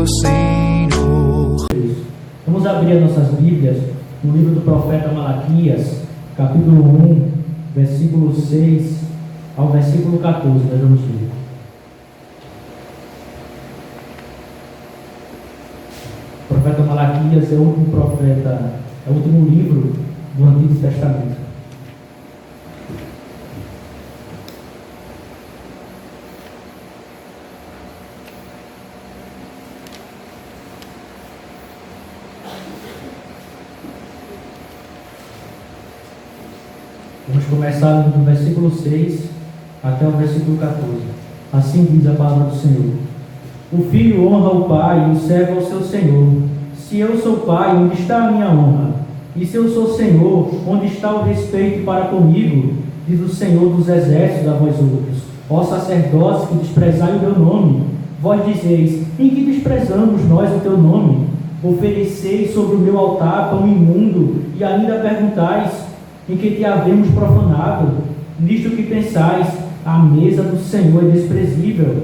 meu Senhor. Vamos abrir as nossas Bíblias no livro do profeta Malaquias, capítulo 1, versículo 6 ao versículo 14. Nós vamos ler. O profeta Malaquias é o último profeta, é o último livro do Antigo Testamento. Vamos começar do versículo 6 até o versículo 14. Assim diz a palavra do Senhor: O filho honra o pai e o servo ao seu senhor. Se eu sou pai, onde está a minha honra? E se eu sou senhor, onde está o respeito para comigo? Diz o Senhor dos exércitos a vós outros, ó sacerdotes que desprezai o meu nome. Vós dizeis: em que desprezamos nós o teu nome? Ofereceis sobre o meu altar pão imundo, e ainda perguntais: em que te havemos profanado? Nisto que pensais: a mesa do Senhor é desprezível.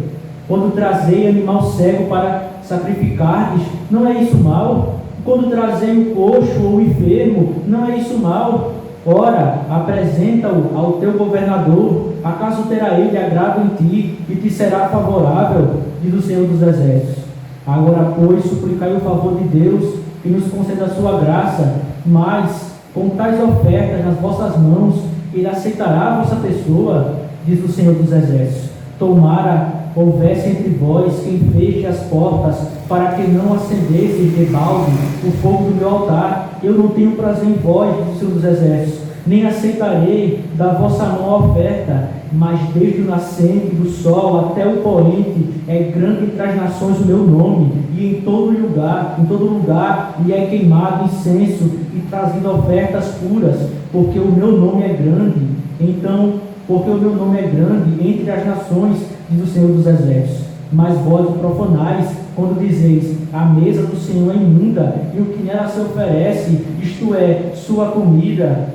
Quando trazei animal cego para sacrificardes, não é isso mal? Quando trazei o coxo ou o enfermo, não é isso mal? Ora, apresenta-o ao teu governador, acaso terá ele agrado em ti e te será favorável, diz o Senhor dos Exércitos. Agora, pois, suplicai o favor de Deus, que nos conceda a sua graça, mas com tais ofertas nas vossas mãos, ele aceitará a vossa pessoa, diz o Senhor dos Exércitos. Tomara houvesse entre vós quem feche as portas, para que não acendesse de balde o fogo do meu altar. Eu não tenho prazer em vós, diz o Senhor dos Exércitos, nem aceitarei da vossa mão a oferta. Mas desde o nascente do sol até o poente é grande entre as nações o meu nome, e em todo lugar lhe é queimado incenso e trazido ofertas puras, porque o meu nome é grande. Então, porque o meu nome é grande entre as nações, diz o Senhor dos Exércitos. Mas vós o profanais, quando dizeis: a mesa do Senhor é imunda, e o que nela se oferece, isto é, sua comida,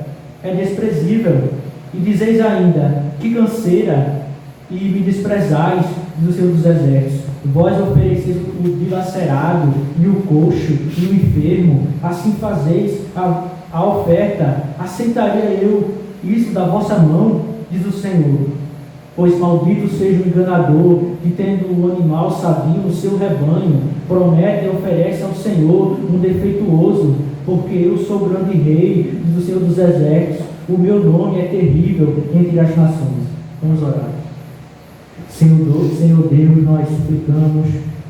é desprezível. E dizeis ainda: que canseira, e me desprezais, diz o Senhor dos Exércitos. Vós ofereceis o dilacerado, e o coxo, e o enfermo, assim fazeis a oferta. Aceitaria eu isso da vossa mão, diz o Senhor. Pois maldito seja o enganador, que tendo um animal sadio no seu rebanho, promete e oferece ao Senhor um defeituoso, porque eu sou o grande rei, diz o Senhor dos Exércitos, o meu nome é terrível entre as nações. Vamos orar. Senhor Deus, nós suplicamos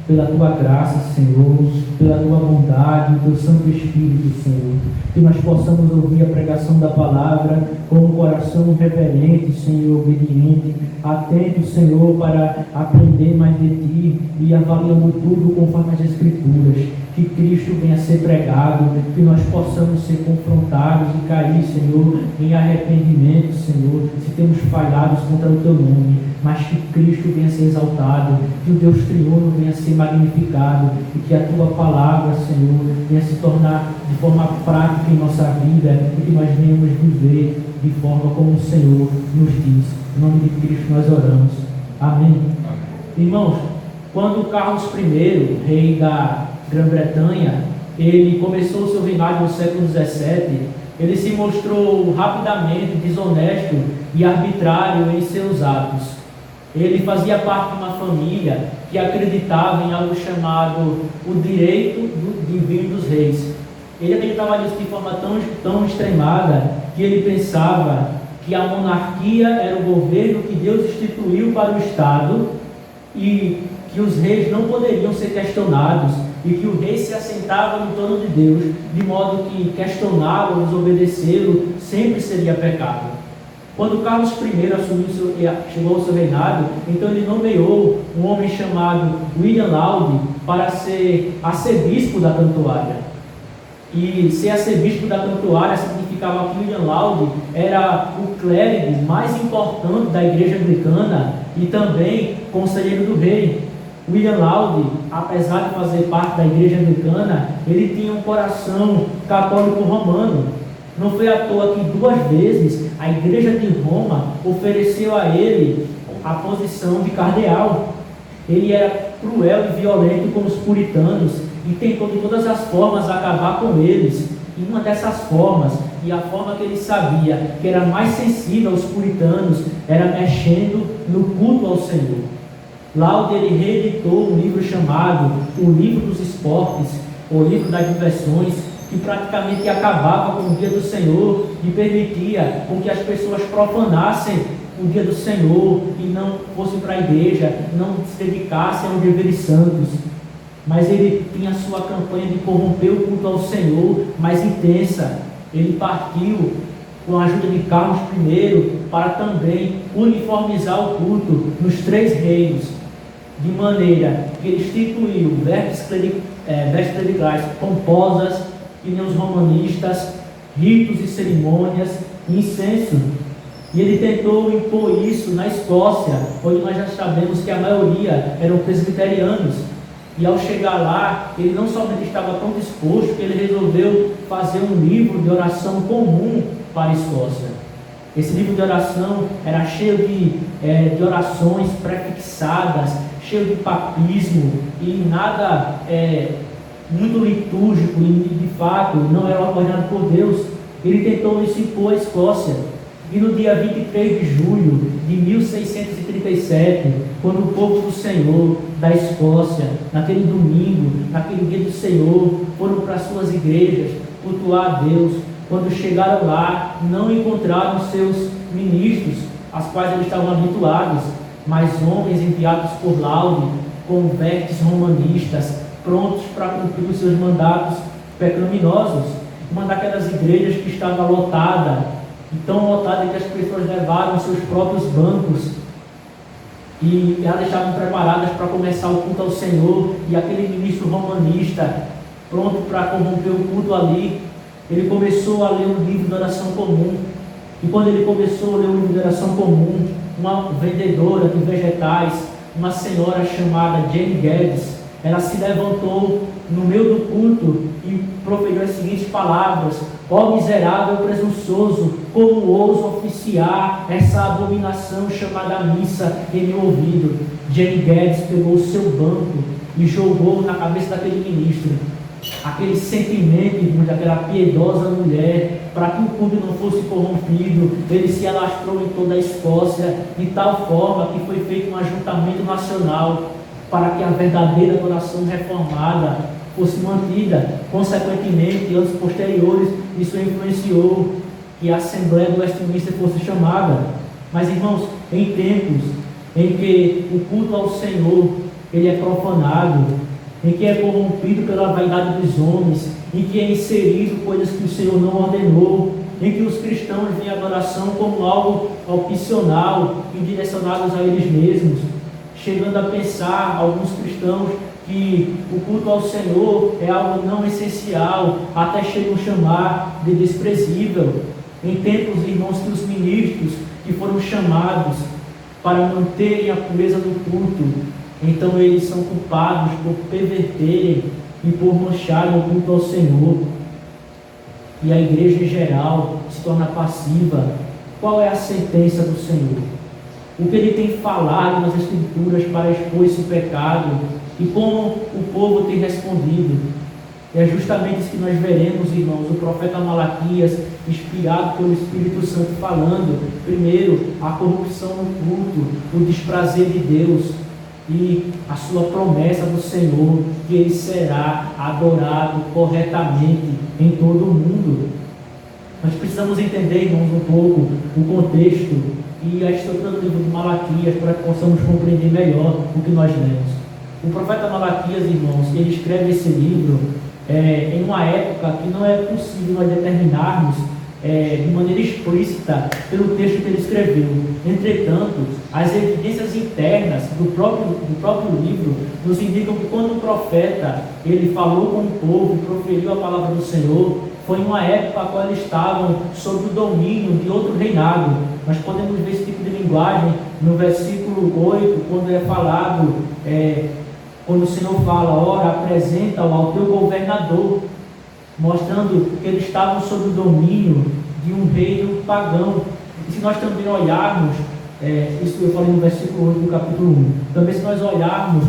pela Tua graça, Senhor, pela Tua bondade, o Teu Santo Espírito, Senhor, que nós possamos ouvir a pregação da palavra com um coração reverente, Senhor, obediente, atento, Senhor, para aprender mais de Ti e avaliando tudo conforme as Escrituras. Que Cristo venha a ser pregado, que nós possamos ser confrontados e cair, Senhor, em arrependimento, Senhor, se temos falhado contra o Teu nome, mas que Cristo venha a ser exaltado, que o Deus triuno venha a ser magnificado e que a Tua palavra, Senhor, venha se tornar de forma prática em nossa vida e que nós venhamos viver de forma como o Senhor nos diz. Em nome de Cristo nós oramos. Amém. Irmãos, quando Carlos I, rei da Grã-Bretanha, ele começou o seu reinado no século XVII, ele se mostrou rapidamente desonesto e arbitrário em seus atos. Ele fazia parte de uma família que acreditava em algo chamado o direito divino dos reis. Ele acreditava nisso de forma tão extremada que ele pensava que a monarquia era o governo que Deus instituiu para o Estado e que os reis não poderiam ser questionados e que o rei se assentava no trono de Deus, de modo que questioná-lo, desobedecê-lo, sempre seria pecado. Quando Carlos I chegou ao seu reinado, então ele nomeou um homem chamado William Laud para ser arcebispo da Cantuária. E ser arcebispo da Cantuária significava que William Laud era o clérigo mais importante da igreja anglicana e também conselheiro do rei. William Laud, apesar de fazer parte da igreja anglicana, ele tinha um coração católico romano. Não foi à toa que 2 vezes a igreja de Roma ofereceu a ele a posição de cardeal. Ele era cruel e violento com os puritanos e tentou de todas as formas acabar com eles. E uma dessas formas, e a forma que ele sabia que era mais sensível aos puritanos, era mexendo no culto ao Senhor. Laud, ele reeditou um livro chamado O Livro dos Esportes, o Livro das Diversões, que praticamente acabava com o dia do Senhor e permitia com que as pessoas profanassem o dia do Senhor e não fossem para a igreja, não se dedicassem aos deveres santos. Mas ele tinha a sua campanha de corromper o culto ao Senhor mais intensa. Ele partiu com a ajuda de Carlos I para também uniformizar o culto nos 3 reinos, de maneira que ele instituiu vestes clericais pomposas, que nem os romanistas, ritos e cerimônias, incenso. E ele tentou impor isso na Escócia, onde nós já sabemos que a maioria eram presbiterianos. E ao chegar lá, ele não somente estava tão disposto que ele resolveu fazer um livro de oração comum para a Escócia. Esse livro de oração era cheio de orações prefixadas, cheio de papismo e nada muito litúrgico e de fato não era ordenado por Deus. Ele tentou isso impor à Escócia. E no dia 23 de julho de 1637, quando o povo do Senhor da Escócia, naquele domingo, naquele dia do Senhor, foram para suas igrejas cultuar a Deus, quando chegaram lá, não encontraram seus ministros, aos quais eles estavam habituados, mas homens enviados por Laud, com vestes romanistas, prontos para cumprir os seus mandatos pecaminosos. Uma daquelas igrejas que estava lotada, e tão lotada que as pessoas levaram seus próprios bancos e elas estavam preparadas para começar o culto ao Senhor, e aquele ministro romanista, pronto para corromper o culto ali, ele começou a ler o livro de oração comum. E quando ele começou a ler o livro de oração comum, uma vendedora de vegetais, uma senhora chamada Jane Guedes, ela se levantou no meio do culto e proferiu as seguintes palavras: ó miserável presunçoso, como ouso oficiar essa abominação chamada missa em meu ouvido? Jane Guedes pegou o seu banco e jogou na cabeça daquele ministro. Aquele sentimento daquela piedosa mulher, para que o culto não fosse corrompido, ele se alastrou em toda a Escócia, de tal forma que foi feito um ajuntamento nacional para que a verdadeira adoração reformada fosse mantida. Consequentemente, anos posteriores, isso influenciou que a Assembleia do Westminster fosse chamada. Mas, irmãos, em tempos em que o culto ao Senhor ele é profanado, em que é corrompido pela vaidade dos homens, em que é inserido coisas que o Senhor não ordenou, em que os cristãos veem a adoração como algo opcional e direcionados a eles mesmos, chegando a pensar, alguns cristãos, que o culto ao Senhor é algo não essencial, até chegam a chamar de desprezível. Em tempos, irmãos, que os ministros que foram chamados para manterem a pureza do culto, então eles são culpados por perverterem e por mancharem o culto ao Senhor, e a igreja em geral se torna passiva. Qual é a sentença do Senhor? O que ele tem falado nas Escrituras para expor esse pecado e como o povo tem respondido? É justamente isso que nós veremos, irmãos, o profeta Malaquias, inspirado pelo Espírito Santo, falando, primeiro, a corrupção no culto, o desprazer de Deus e a sua promessa do Senhor, que ele será adorado corretamente em todo o mundo. Nós precisamos entender, irmãos, um pouco o contexto e a estrutura do livro de Malaquias para que possamos compreender melhor o que nós lemos. O profeta Malaquias, irmãos, ele escreve esse livro em uma época que não é possível nós determinarmos de maneira explícita pelo texto que ele escreveu. Entretanto, as evidências internas do próprio livro nos indicam que quando o profeta ele falou com o povo e proferiu a palavra do Senhor, foi em uma época a qual eles estavam sob o domínio de outro reinado. Nós podemos ver esse tipo de linguagem no versículo 8, quando é falado, quando o Senhor fala: ora, apresenta-o ao teu governador, mostrando que eles estavam sob o domínio de um reino pagão. E se nós também olharmos Isso eu falei no versículo 8 do capítulo 1. Também, se nós olharmos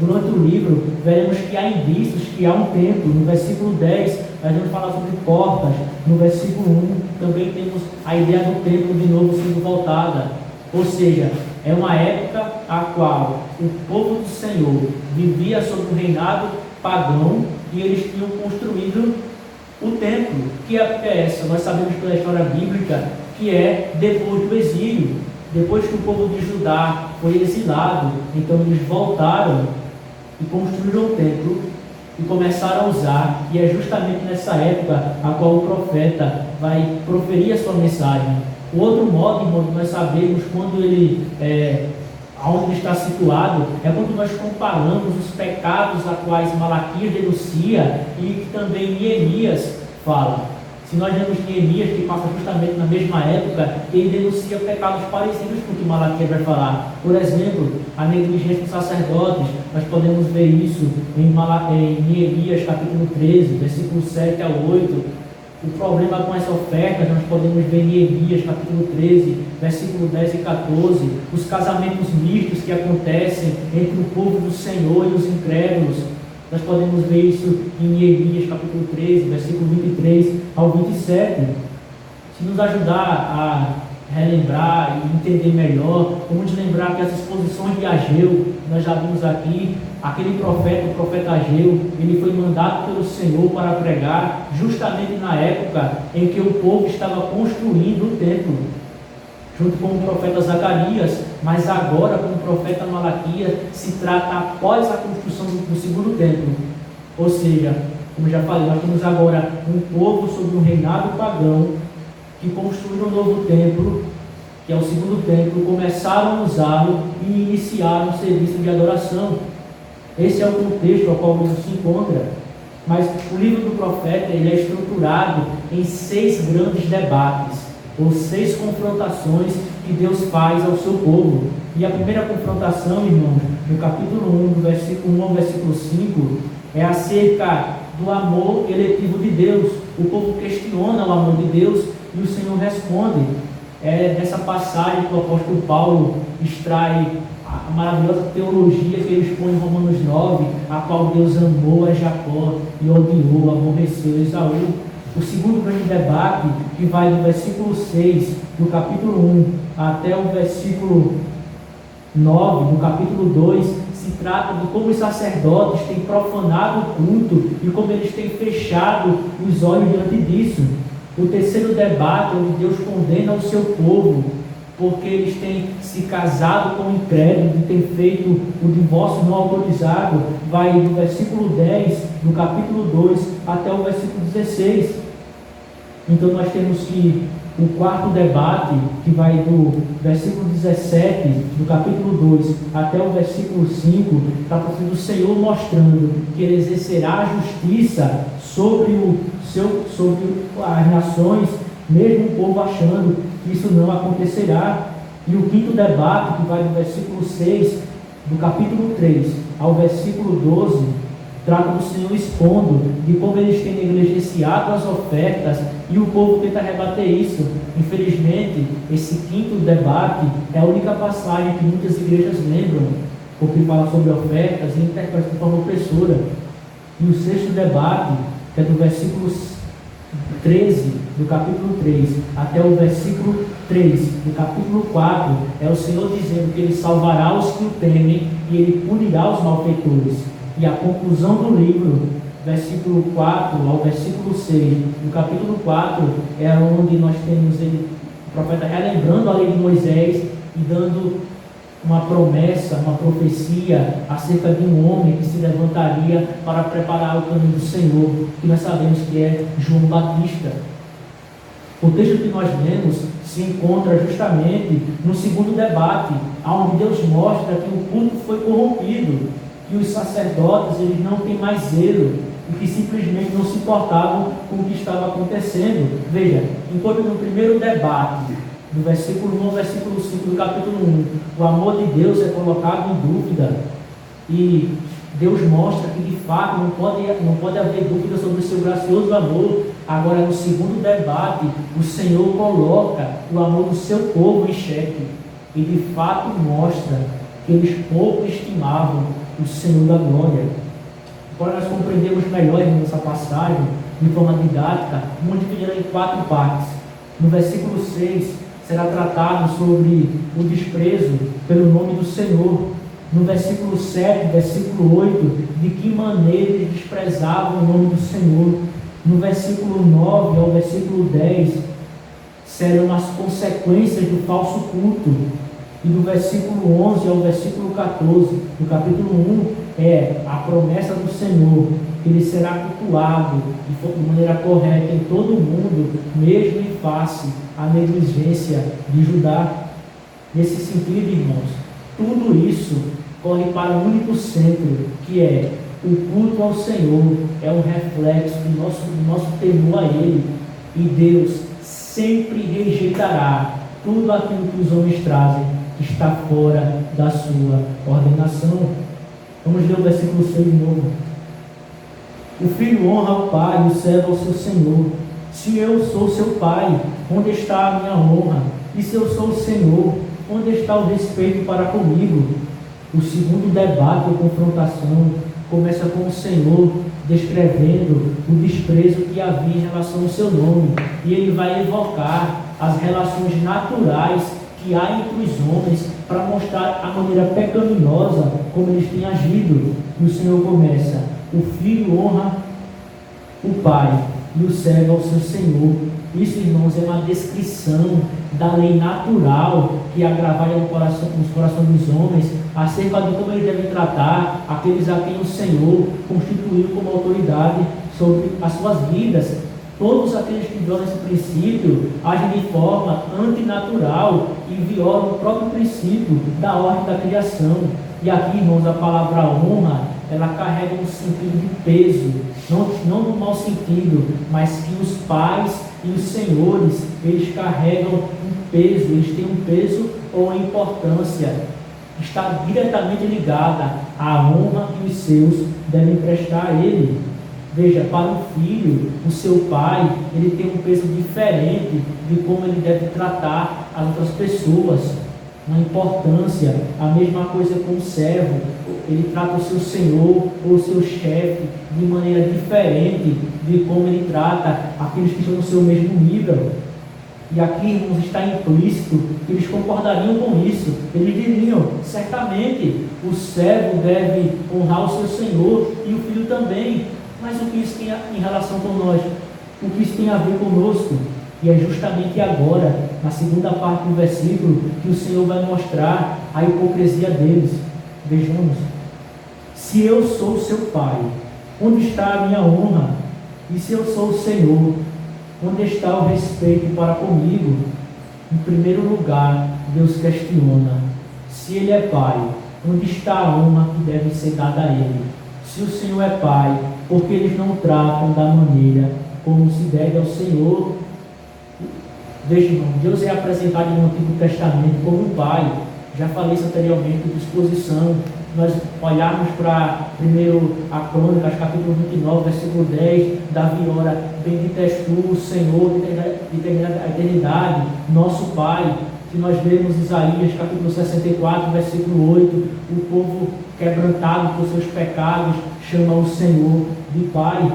durante o livro, veremos que há indícios que há um templo. No versículo 10, nós vamos falar sobre portas. No versículo 1, também temos a ideia do templo de novo sendo voltada. Ou seja, é uma época a qual o povo do Senhor vivia sob um reinado pagão e eles tinham construído o templo. Que época é essa? Nós sabemos pela história bíblica que é depois do exílio, depois que o povo de Judá foi exilado. Então eles voltaram e construíram o templo e começaram a usar, e é justamente nessa época a qual o profeta vai proferir a sua mensagem. O outro modo, irmão, que nós sabemos quando ele onde ele está situado, é quando nós comparamos os pecados a quais Malaquias denuncia e que também Neemias fala. Se nós vemos Neemias, que passa justamente na mesma época, ele denuncia pecados parecidos com o que Malaquias vai falar. Por exemplo, a negligência dos sacerdotes. Nós podemos ver isso em Neemias capítulo 13, versículo 7 ao 8. O problema com as ofertas, nós podemos ver em Neemias capítulo 13, versículo 10 e 14, os casamentos mistos que acontecem entre o povo do Senhor e os incrédulos. Nós podemos ver isso em Neemias capítulo 13, versículo 23 ao 27. Se nos ajudar a relembrar e entender melhor, vamos lembrar que as exposições de Ageu, nós já vimos aqui, aquele profeta, o profeta Ageu, ele foi mandado pelo Senhor para pregar justamente na época em que o povo estava construindo o templo, junto com o profeta Zacarias, mas agora com o profeta Malaquias se trata após a construção do segundo templo. Ou seja, como já falei, nós temos agora um povo sob um reinado pagão que construíram um novo templo, que é o segundo templo, começaram a usá-lo e iniciaram um serviço de adoração. Esse é o contexto ao qual o livro se encontra. Mas o livro do profeta ele é estruturado em 6 grandes debates, ou 6 confrontações que Deus faz ao seu povo. E a primeira confrontação, irmãos, no capítulo 1, do versículo 1 ao versículo 5, é acerca do amor eletivo de Deus. O povo questiona o amor de Deus e o Senhor responde. É dessa passagem que o apóstolo Paulo extrai a maravilhosa teologia que ele expõe em Romanos 9, a qual Deus amou a Jacó e odiou, aborreceu Esaú. O segundo grande debate, que vai do versículo 6 do capítulo 1 até o versículo 9 do capítulo 2, se trata de como os sacerdotes têm profanado o culto e como eles têm fechado os olhos diante disso. O terceiro debate, onde Deus condena o seu povo, porque eles têm se casado com incrédulos e têm feito o divórcio não autorizado, vai do versículo 10 do capítulo 2 até o versículo 16. Então nós temos que o quarto debate, que vai do versículo 17 do capítulo 2 até o versículo 5, trata-se do Senhor mostrando que Ele exercerá a justiça sobre as nações, mesmo o povo achando que isso não acontecerá. E o quinto debate, que vai do versículo 6 do capítulo 3 ao versículo 12, trata do Senhor expondo de como eles têm negligenciado as ofertas e o povo tenta rebater isso. Infelizmente, esse quinto debate é a única passagem que muitas igrejas lembram, porque fala sobre ofertas e interpreta de forma opressora. E o sexto debate, que é do versículo 13 do capítulo 3 até o versículo 3 do capítulo 4, é o Senhor dizendo que Ele salvará os que o temem e Ele punirá os malfeitores. E a conclusão do livro, versículo 4 ao versículo 6, no capítulo 4, é onde nós temos o profeta relembrando a lei de Moisés e dando uma promessa, uma profecia acerca de um homem que se levantaria para preparar o caminho do Senhor, que nós sabemos que é João Batista. O texto que nós lemos se encontra justamente no segundo debate, onde Deus mostra que o culto foi corrompido, que os sacerdotes eles não têm mais zelo e que simplesmente não se importavam com o que estava acontecendo. Veja, enquanto no primeiro debate, do versículo 1 ao versículo 5 do capítulo 1, o amor de Deus é colocado em dúvida e Deus mostra que de fato não pode haver dúvida sobre o seu gracioso amor. Agora, no segundo debate, o Senhor coloca o amor do seu povo em xeque. e de fato mostra que eles pouco estimavam o Senhor da glória. Para nós compreendermos melhor essa passagem, de forma didática, vamos dividir em 4 partes. No versículo 6, será tratado sobre o desprezo pelo nome do Senhor. No versículo 7, versículo 8, de que maneira eles desprezavam o nome do Senhor. No versículo 9 ao versículo 10, serão as consequências do falso culto. E do versículo 11 ao versículo 14, do capítulo 1, é a promessa do Senhor, que ele será cultuado de maneira correta em todo o mundo, mesmo em face à negligência de Judá. Nesse sentido, irmãos, tudo isso corre para o único centro, que é o culto ao Senhor, é um reflexo do nosso temor a Ele, e Deus sempre rejeitará tudo aquilo que os homens trazem, que está fora da sua ordenação. Vamos ler o versículo 6 de novo. O filho honra o pai e o servo ao seu senhor. Se eu sou seu pai, onde está a minha honra? E se eu sou o Senhor, onde está o respeito para comigo? O segundo debate ou confrontação começa com o Senhor descrevendo o desprezo que havia em relação ao seu nome, e ele vai evocar as relações naturais que há entre os homens para mostrar a maneira pecaminosa como eles têm agido. E o Senhor começa: o filho honra o pai e o servo ao seu senhor. Isso, irmãos, é uma descrição da lei natural que agravava nos corações dos homens acerca de como eles devem tratar aqueles a quem o Senhor constituiu como autoridade sobre as suas vidas. Todos aqueles que violam esse princípio agem de forma antinatural e violam o próprio princípio da ordem da criação. E aqui, irmãos, a palavra honra, ela carrega um sentido de peso, não no mau sentido, mas que os pais e os senhores, eles carregam um peso, eles têm um peso ou importância, está diretamente ligada à honra que os seus devem prestar a ele. Veja, para um filho, o seu pai, ele tem um peso diferente de como ele deve tratar as outras pessoas, uma importância. A mesma coisa com o servo, ele trata o seu senhor ou o seu chefe de maneira diferente de como ele trata aqueles que estão no seu mesmo nível. E aqui, irmãos, está implícito que eles concordariam com isso. Eles diriam: certamente o servo deve honrar o seu senhor e o filho também. Mas o que isso tem em relação com nós? O que isso tem a ver conosco? E é justamente agora, na segunda parte do versículo, que o Senhor vai mostrar a hipocrisia deles. Vejamos: se eu sou seu pai, onde está a minha honra? E se eu sou o Senhor, onde está o respeito para comigo? Em primeiro lugar, Deus questiona: se Ele é pai, onde está a honra que deve ser dada a Ele? Se o Senhor é pai, por que eles não tratam da maneira como se deve ao Senhor? Veja, irmão, Deus é apresentado no Antigo Testamento como um pai. Já falei isso anteriormente, disposição. Nós olharmos para primeiro a Crônicas, capítulo 29, versículo 10, Davi ora: bendito és tu, Senhor, de eternidade, nosso Pai. Se nós lermos Isaías, capítulo 64, versículo 8, o povo quebrantado por seus pecados chama o Senhor de Pai.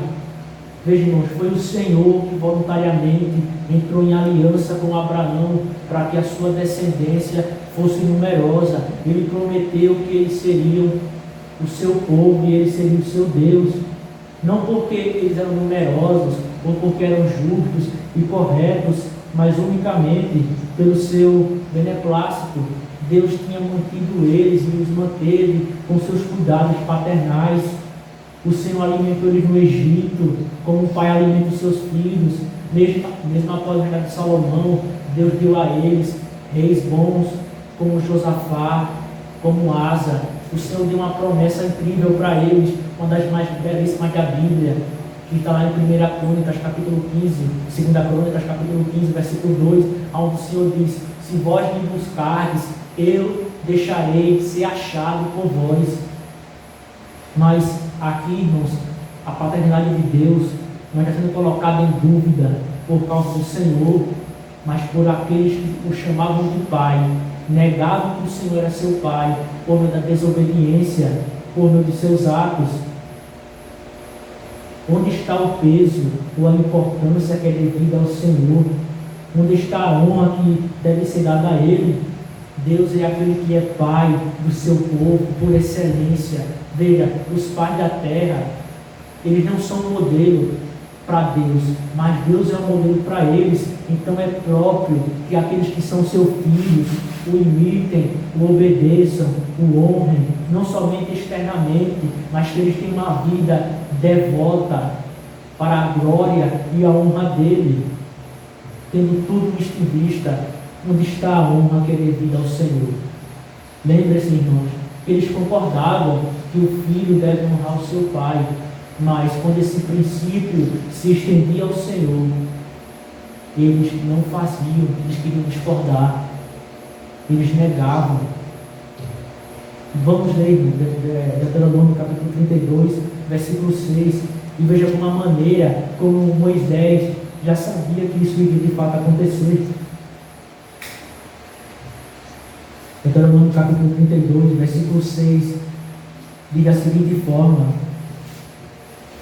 Veja, irmãos, foi o Senhor que voluntariamente entrou em aliança com Abraão para que a sua descendência fosse numerosa. Ele prometeu que eles seriam o seu povo e eles seriam o seu Deus. Não porque eles eram numerosos ou porque eram justos e corretos, mas unicamente pelo seu beneplácito. Deus tinha mantido eles e os manteve com seus cuidados paternais. O Senhor alimentou eles no Egito, como um pai alimenta os seus filhos. Mesmo após o reinado de Salomão, Deus deu a eles reis bons, como Josafá, como Asa. O Senhor deu uma promessa incrível para eles, uma das mais belíssimas da Bíblia, que está lá em 1 Crônicas, capítulo 15, 2 Crônicas, capítulo 15, versículo 2, onde o Senhor diz: se vós me buscardes, eu deixarei de ser achado por vós. Mas aqui, irmãos, a paternidade de Deus não está sendo colocada em dúvida por causa do Senhor, mas por aqueles que o chamavam de Pai, negavam que o Senhor era seu Pai, por meio da desobediência, por meio de seus atos. Onde está o peso ou a importância que é devida ao Senhor? Onde está a honra que deve ser dada a Ele? Deus é aquele que é Pai do seu povo, por excelência. Veja, os pais da terra, eles não são modelo para Deus, mas Deus é um modelo para eles. Então é próprio que aqueles que são seus filhos o imitem, o obedeçam, o honrem, não somente externamente, mas que eles tenham uma vida devota para a glória e a honra dele. Tendo tudo isto em vista, onde está a honra que é devida ao Senhor? Lembre-se, irmãos, eles concordavam que o filho deve honrar o seu pai, mas quando esse princípio se estendia ao Senhor, eles não faziam, eles queriam discordar, eles negavam. Vamos ler Deuteronômio capítulo 32, versículo 6, e veja como a maneira como Moisés já sabia que isso iria de fato acontecer. Deuteronômio capítulo 32, versículo 6, diz da seguinte forma: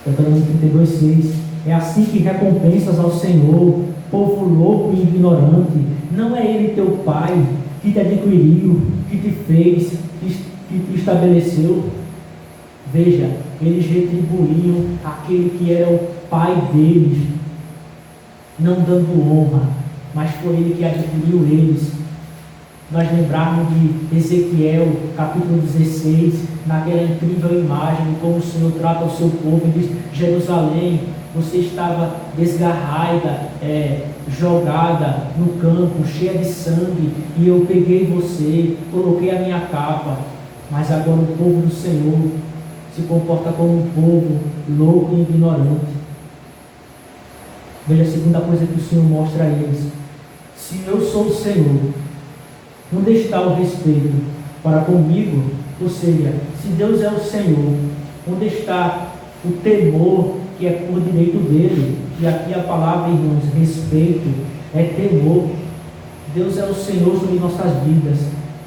Deuteronômio 32, 6: é assim que recompensas ao Senhor, povo louco e ignorante. Não é Ele teu Pai, que te adquiriu, que te fez, que te estabeleceu? Veja, eles retribuíam aquele que era o Pai deles, não dando honra, mas foi Ele que adquiriu eles. Nós lembrarmos de Ezequiel, capítulo 16, naquela incrível imagem de como o Senhor trata o seu povo. Ele diz: Jerusalém, você estava desgarrada, jogada no campo, cheia de sangue, e eu peguei você, coloquei a minha capa, mas agora o povo do Senhor se comporta como um povo louco e ignorante. Veja a segunda coisa que o Senhor mostra a eles: se eu sou o Senhor, onde está o respeito para comigo? Ou seja, se Deus é o Senhor, onde está o temor que é por direito dele? E aqui a palavra, irmãos, respeito, é temor. Deus é o Senhor sobre nossas vidas.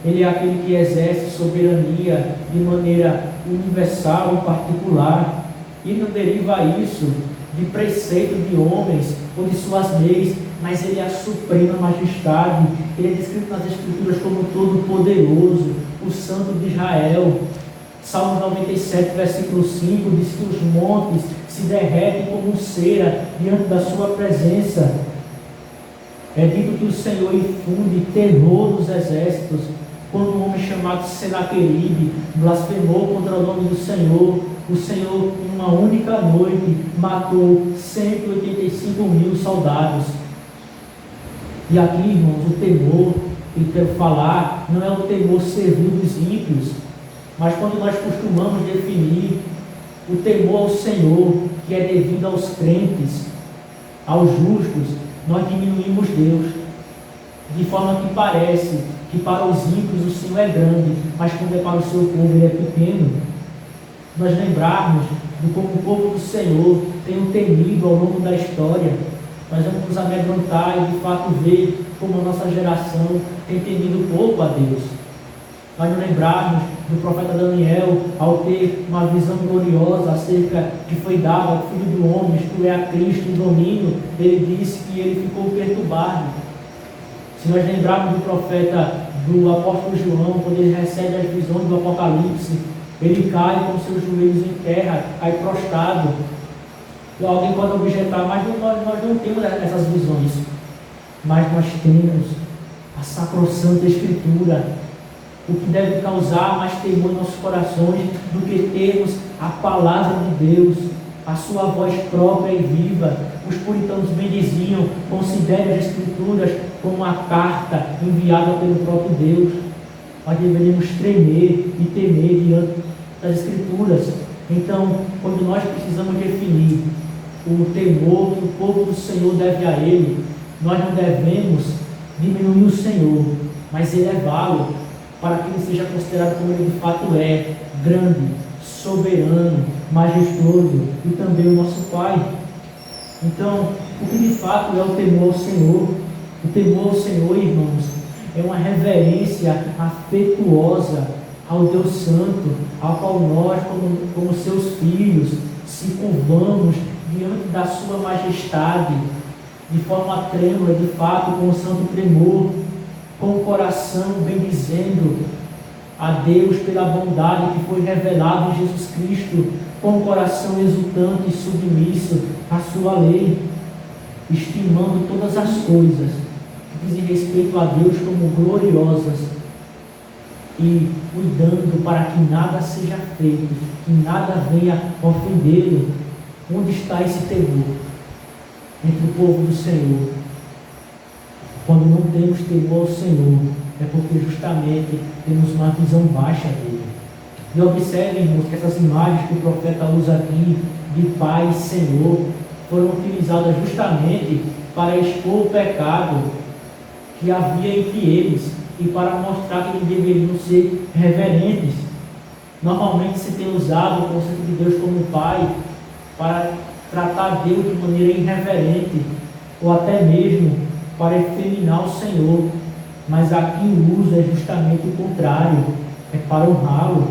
Ele é aquele que exerce soberania de maneira universal e particular. E não deriva isso de preceito de homens ou de suas leis, mas Ele é a suprema majestade. Ele é descrito nas Escrituras como todo-poderoso, o Santo de Israel. Salmo 97, versículo 5, diz que os montes se derretem como cera diante da sua presença. É dito que o Senhor infunde terror nos exércitos. Quando um homem chamado Senaqueribe blasfemou contra o nome do Senhor, o Senhor, em uma única noite, matou 185.000 soldados. E aqui, irmãos, o temor que eu quero falar não é o temor servil dos ímpios, mas quando nós costumamos definir o temor ao Senhor, que é devido aos crentes, aos justos, nós diminuímos Deus, de forma que parece que para os ímpios o Senhor é grande, mas quando é para o seu povo Ele é pequeno. Nós lembrarmos de como o povo do Senhor tem temido ao longo da história, nós vamos nos amedrontar e de fato ver como a nossa geração tem temido pouco a Deus. Nós nos lembrarmos do profeta Daniel, ao ter uma visão gloriosa acerca que foi dada ao Filho do Homem, isto é, a Cristo, o domínio, ele disse que ele ficou perturbado. Se nós lembrarmos do profeta, do apóstolo João, quando ele recebe as visões do Apocalipse, ele cai com seus joelhos em terra, cai prostrado. E alguém pode objetar: mas nós não temos essas visões. Mas nós temos a sacrossanta Escritura, o que deve causar mais temor em nossos corações do que termos a palavra de Deus, a sua voz própria e viva. Os puritanos bem diziam: considere as Escrituras como uma carta enviada pelo próprio Deus. Nós deveríamos tremer e temer diante das Escrituras. Então, quando nós precisamos definir o temor que o povo do Senhor deve a Ele, nós não devemos diminuir o Senhor, mas elevá-lo para que Ele seja considerado como Ele de fato é: grande, soberano, majestoso e também o nosso Pai. Então, o que de fato é o temor ao Senhor? O temor ao Senhor, irmãos, é uma reverência afetuosa ao Deus Santo, ao qual nós, como seus filhos, se curvamos diante da sua majestade, de forma trêmula, de fato, com o santo tremor, com o coração bendizendo a Deus pela bondade que foi revelada em Jesus Cristo, com o coração exultante e submisso à sua lei, estimando todas as coisas que dizem respeito a Deus como gloriosas e cuidando para que nada seja feito, que nada venha ofendê-lo. Onde está esse temor entre o povo do Senhor? Quando não temos temor ao Senhor, é porque justamente temos uma visão baixa dele. E observem, irmãos, que essas imagens que o profeta usa aqui, de Pai e Senhor, foram utilizadas justamente para expor o pecado que havia entre eles e para mostrar que eles deveriam ser reverentes. Normalmente se tem usado o conceito de Deus como Pai para tratar Deus de maneira irreverente ou até mesmo para efeminar o Senhor, mas aqui o uso é justamente o contrário, é para honrá-lo,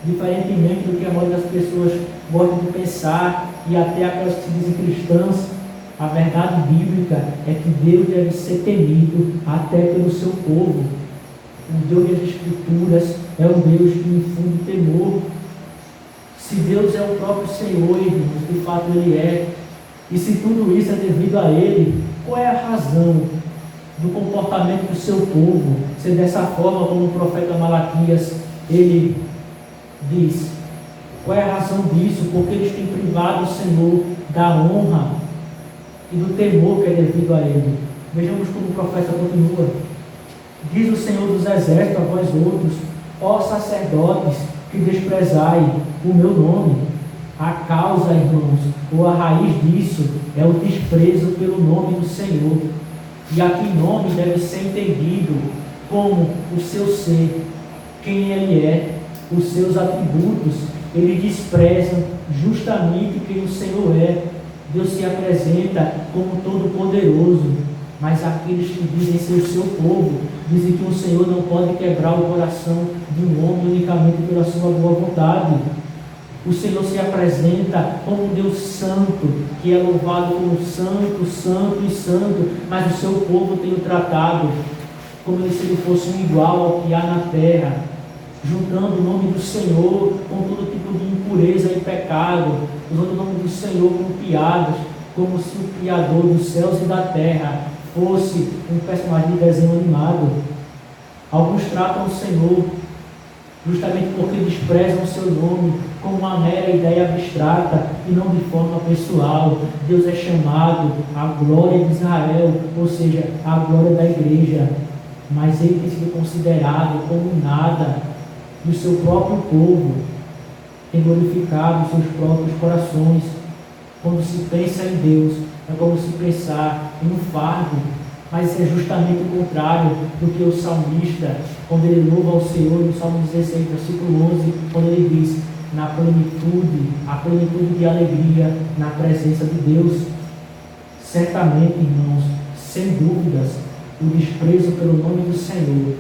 diferentemente do que a maioria das pessoas gostam de pensar, e até aquelas que se dizem cristãs. A verdade bíblica é que Deus deve ser temido até pelo seu povo. O Deus das Escrituras é um Deus que infunde temor. Se Deus é o próprio Senhor, irmãos, de fato Ele é, e se tudo isso é devido a Ele, qual é a razão do comportamento do seu povo ser dessa forma como o profeta Malaquias, ele diz? Qual é a razão disso? Porque eles têm privado o Senhor da honra e do temor que é devido a Ele. Vejamos como o profeta continua. Diz o Senhor dos Exércitos a vós outros, ó sacerdotes, que desprezai o meu nome. A causa, irmãos, ou a raiz disso é o desprezo pelo nome do Senhor. E aqui nome deve ser entendido como o seu ser, quem Ele é, os seus atributos. Eles desprezam justamente quem o Senhor é. Deus se apresenta como todo-poderoso, mas aqueles que dizem ser o seu povo, dizem que o Senhor não pode quebrar o coração de um homem unicamente pela sua boa vontade. O Senhor se apresenta como um Deus santo, que é louvado como santo, santo e santo, mas o seu povo tem o tratado como se ele fosse um igual ao que há na terra, juntando o nome do Senhor com todo tipo de impureza e pecado, usando o nome do Senhor com piadas, como se o Criador dos céus e da terra fosse um personagem de desenho animado. Alguns tratam o Senhor justamente porque desprezam o seu nome como uma mera ideia abstrata e não de forma pessoal. Deus é chamado a glória de Israel, ou seja, a glória da igreja, mas ele tem sido considerado como nada, e o seu próprio povo tem glorificado os seus próprios corações. Quando se pensa em Deus, é como se pensar em um fardo, mas é justamente o contrário do que o salmista, quando ele louva ao Senhor, no Salmo 16, versículo 11, quando ele diz, na plenitude, a plenitude de alegria na presença de Deus. Certamente, irmãos, sem dúvidas, o desprezo pelo nome do Senhor,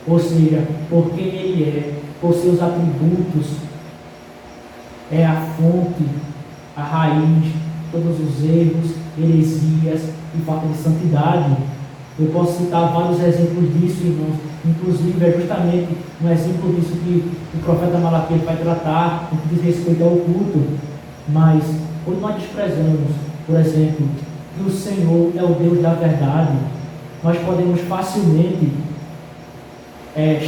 ou seja, por quem Ele é, por seus atributos, é a fonte, a raiz de todos os erros, heresias e falta de santidade. Eu posso citar vários exemplos disso, irmãos. Inclusive, é justamente um exemplo disso que o profeta Malaquias vai tratar, no que diz respeito ao culto. Mas, quando nós desprezamos, por exemplo, que o Senhor é o Deus da verdade, nós podemos facilmente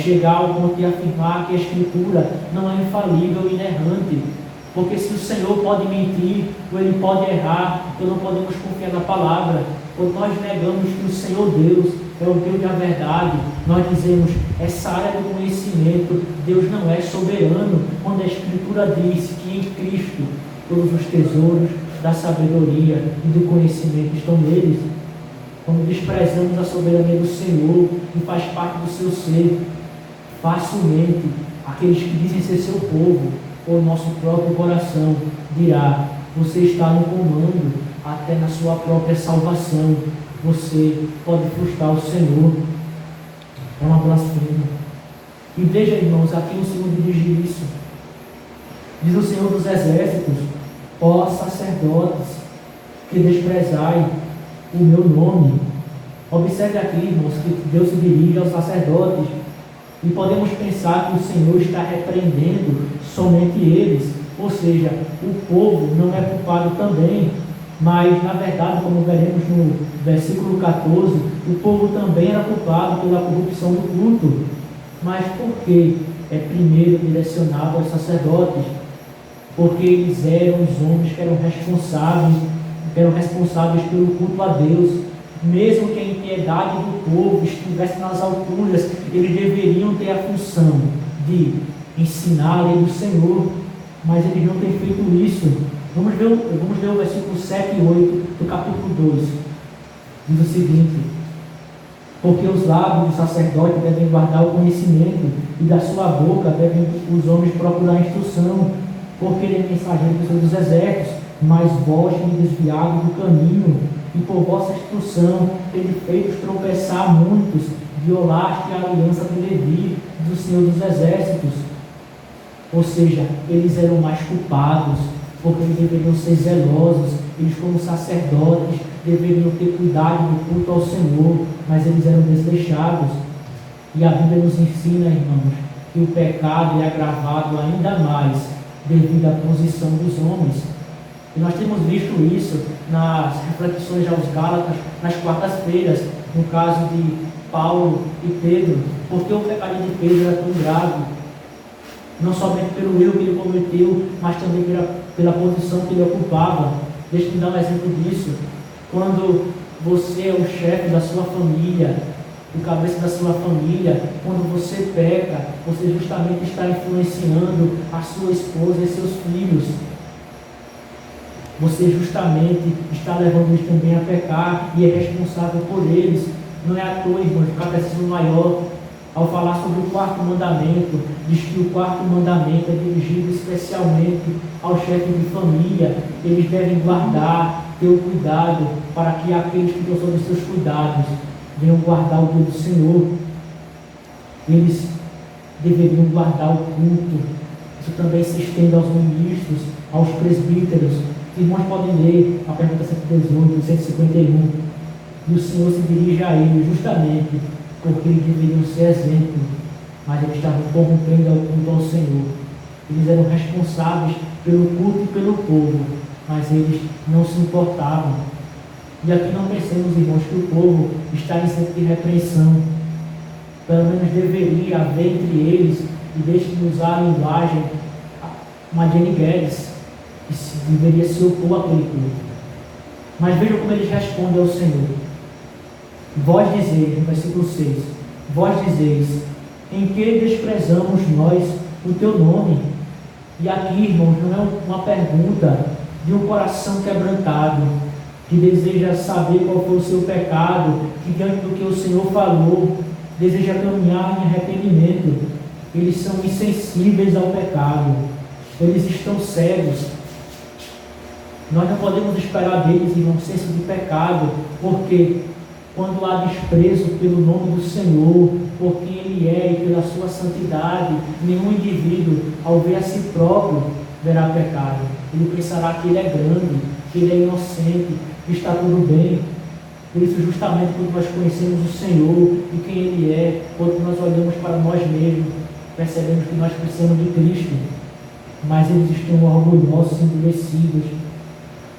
chegar ao ponto de afirmar que a Escritura não é infalível e inerrante. Porque se o Senhor pode mentir, ou Ele pode errar, então não podemos confiar na palavra. Quando nós negamos que o Senhor Deus é o Deus da verdade, nós dizemos, essa área do conhecimento, Deus não é soberano, quando a Escritura diz que em Cristo todos os tesouros da sabedoria e do conhecimento estão neles. Quando desprezamos a soberania do Senhor, que faz parte do seu ser, facilmente aqueles que dizem ser seu povo, ou nosso próprio coração, dirá, você está no comando, até na sua própria salvação, você pode frustrar o Senhor. É uma blasfêmia. E veja, irmãos, aqui o Senhor dirige isso. Diz o Senhor dos Exércitos: ó sacerdotes, que desprezai o meu nome. Observe aqui, irmãos, que Deus se dirige aos sacerdotes. E podemos pensar que o Senhor está repreendendo somente eles. Ou seja, o povo não é culpado também. Mas, na verdade, como veremos no versículo 14, o povo também era culpado pela corrupção do culto. Mas por que é primeiro direcionado aos sacerdotes? Porque eles eram os homens que eram responsáveis pelo culto a Deus. Mesmo que a impiedade do povo estivesse nas alturas, eles deveriam ter a função de ensinar a lei do Senhor, mas eles não têm feito isso. Vamos ver o versículo 7 e 8 do capítulo 2. Diz o seguinte: porque os lábios do sacerdote devem guardar o conhecimento, e da sua boca devem os homens procurar a instrução, porque ele é mensageiro do Senhor dos Exércitos. Mas vós me desviado do caminho, e por vossa instrução ele fez tropeçar muitos, violaste a aliança de Levi, do Senhor dos Exércitos. Ou seja, eles eram mais culpados, porque eles deveriam ser zelosos, eles como sacerdotes deveriam ter cuidado do culto ao Senhor, mas eles eram desleixados. E a Bíblia nos ensina, irmãos, que o pecado é agravado ainda mais devido à posição dos homens. E nós temos visto isso nas reflexões aos Gálatas, nas quartas-feiras, no caso de Paulo e Pedro, porque o pecado de Pedro era tão grave, não somente pelo erro que ele cometeu, mas também pela posição que ele ocupava. Deixa-me dar um exemplo disso. Quando você é o chefe da sua família, o cabeça da sua família, quando você peca, você justamente está influenciando a sua esposa e seus filhos. Você justamente está levando eles também a pecar e é responsável por eles. Não é à toa, irmãos, o Catecismo Maior, ao falar sobre o quarto mandamento, diz que o quarto mandamento é dirigido especialmente ao chefe de família. Eles devem guardar, ter o cuidado, para que aqueles que estão sob seus cuidados venham guardar o dia do Senhor. Eles deveriam guardar o culto. Isso também se estende aos ministros, aos presbíteros. Os irmãos podem ler a pergunta 118, 151. E o Senhor se dirige a eles justamente porque eles deveriam ser exemplo, mas eles estavam corrompendo o culto ao Senhor. Eles eram responsáveis pelo culto e pelo povo, mas eles não se importavam. E aqui não pensemos, irmãos, que o povo está isento de repreensão. Pelo menos deveria haver entre eles, e deixe-me usar a linguagem Mariane Guedes, que deveria se opor àquele culto. Mas vejam como eles respondem ao Senhor. Vós dizeis, no versículo 6, vós dizeis, em que desprezamos nós o teu nome? E aqui, irmãos, não é uma pergunta de um coração quebrantado, que deseja saber qual foi o seu pecado, que diante do que o Senhor falou, deseja caminhar em arrependimento. Eles são insensíveis ao pecado, eles estão cegos. Nós não podemos esperar deles, irmão, senso de pecado, porque quando há desprezo pelo nome do Senhor, por quem Ele é e pela sua santidade, nenhum indivíduo, ao ver a si próprio, verá pecado. Ele pensará que ele é grande, que ele é inocente, que está tudo bem. Por isso, justamente quando nós conhecemos o Senhor e quem Ele é, quando nós olhamos para nós mesmos, percebemos que nós precisamos de Cristo. Mas eles estão orgulhosos, endurecidos.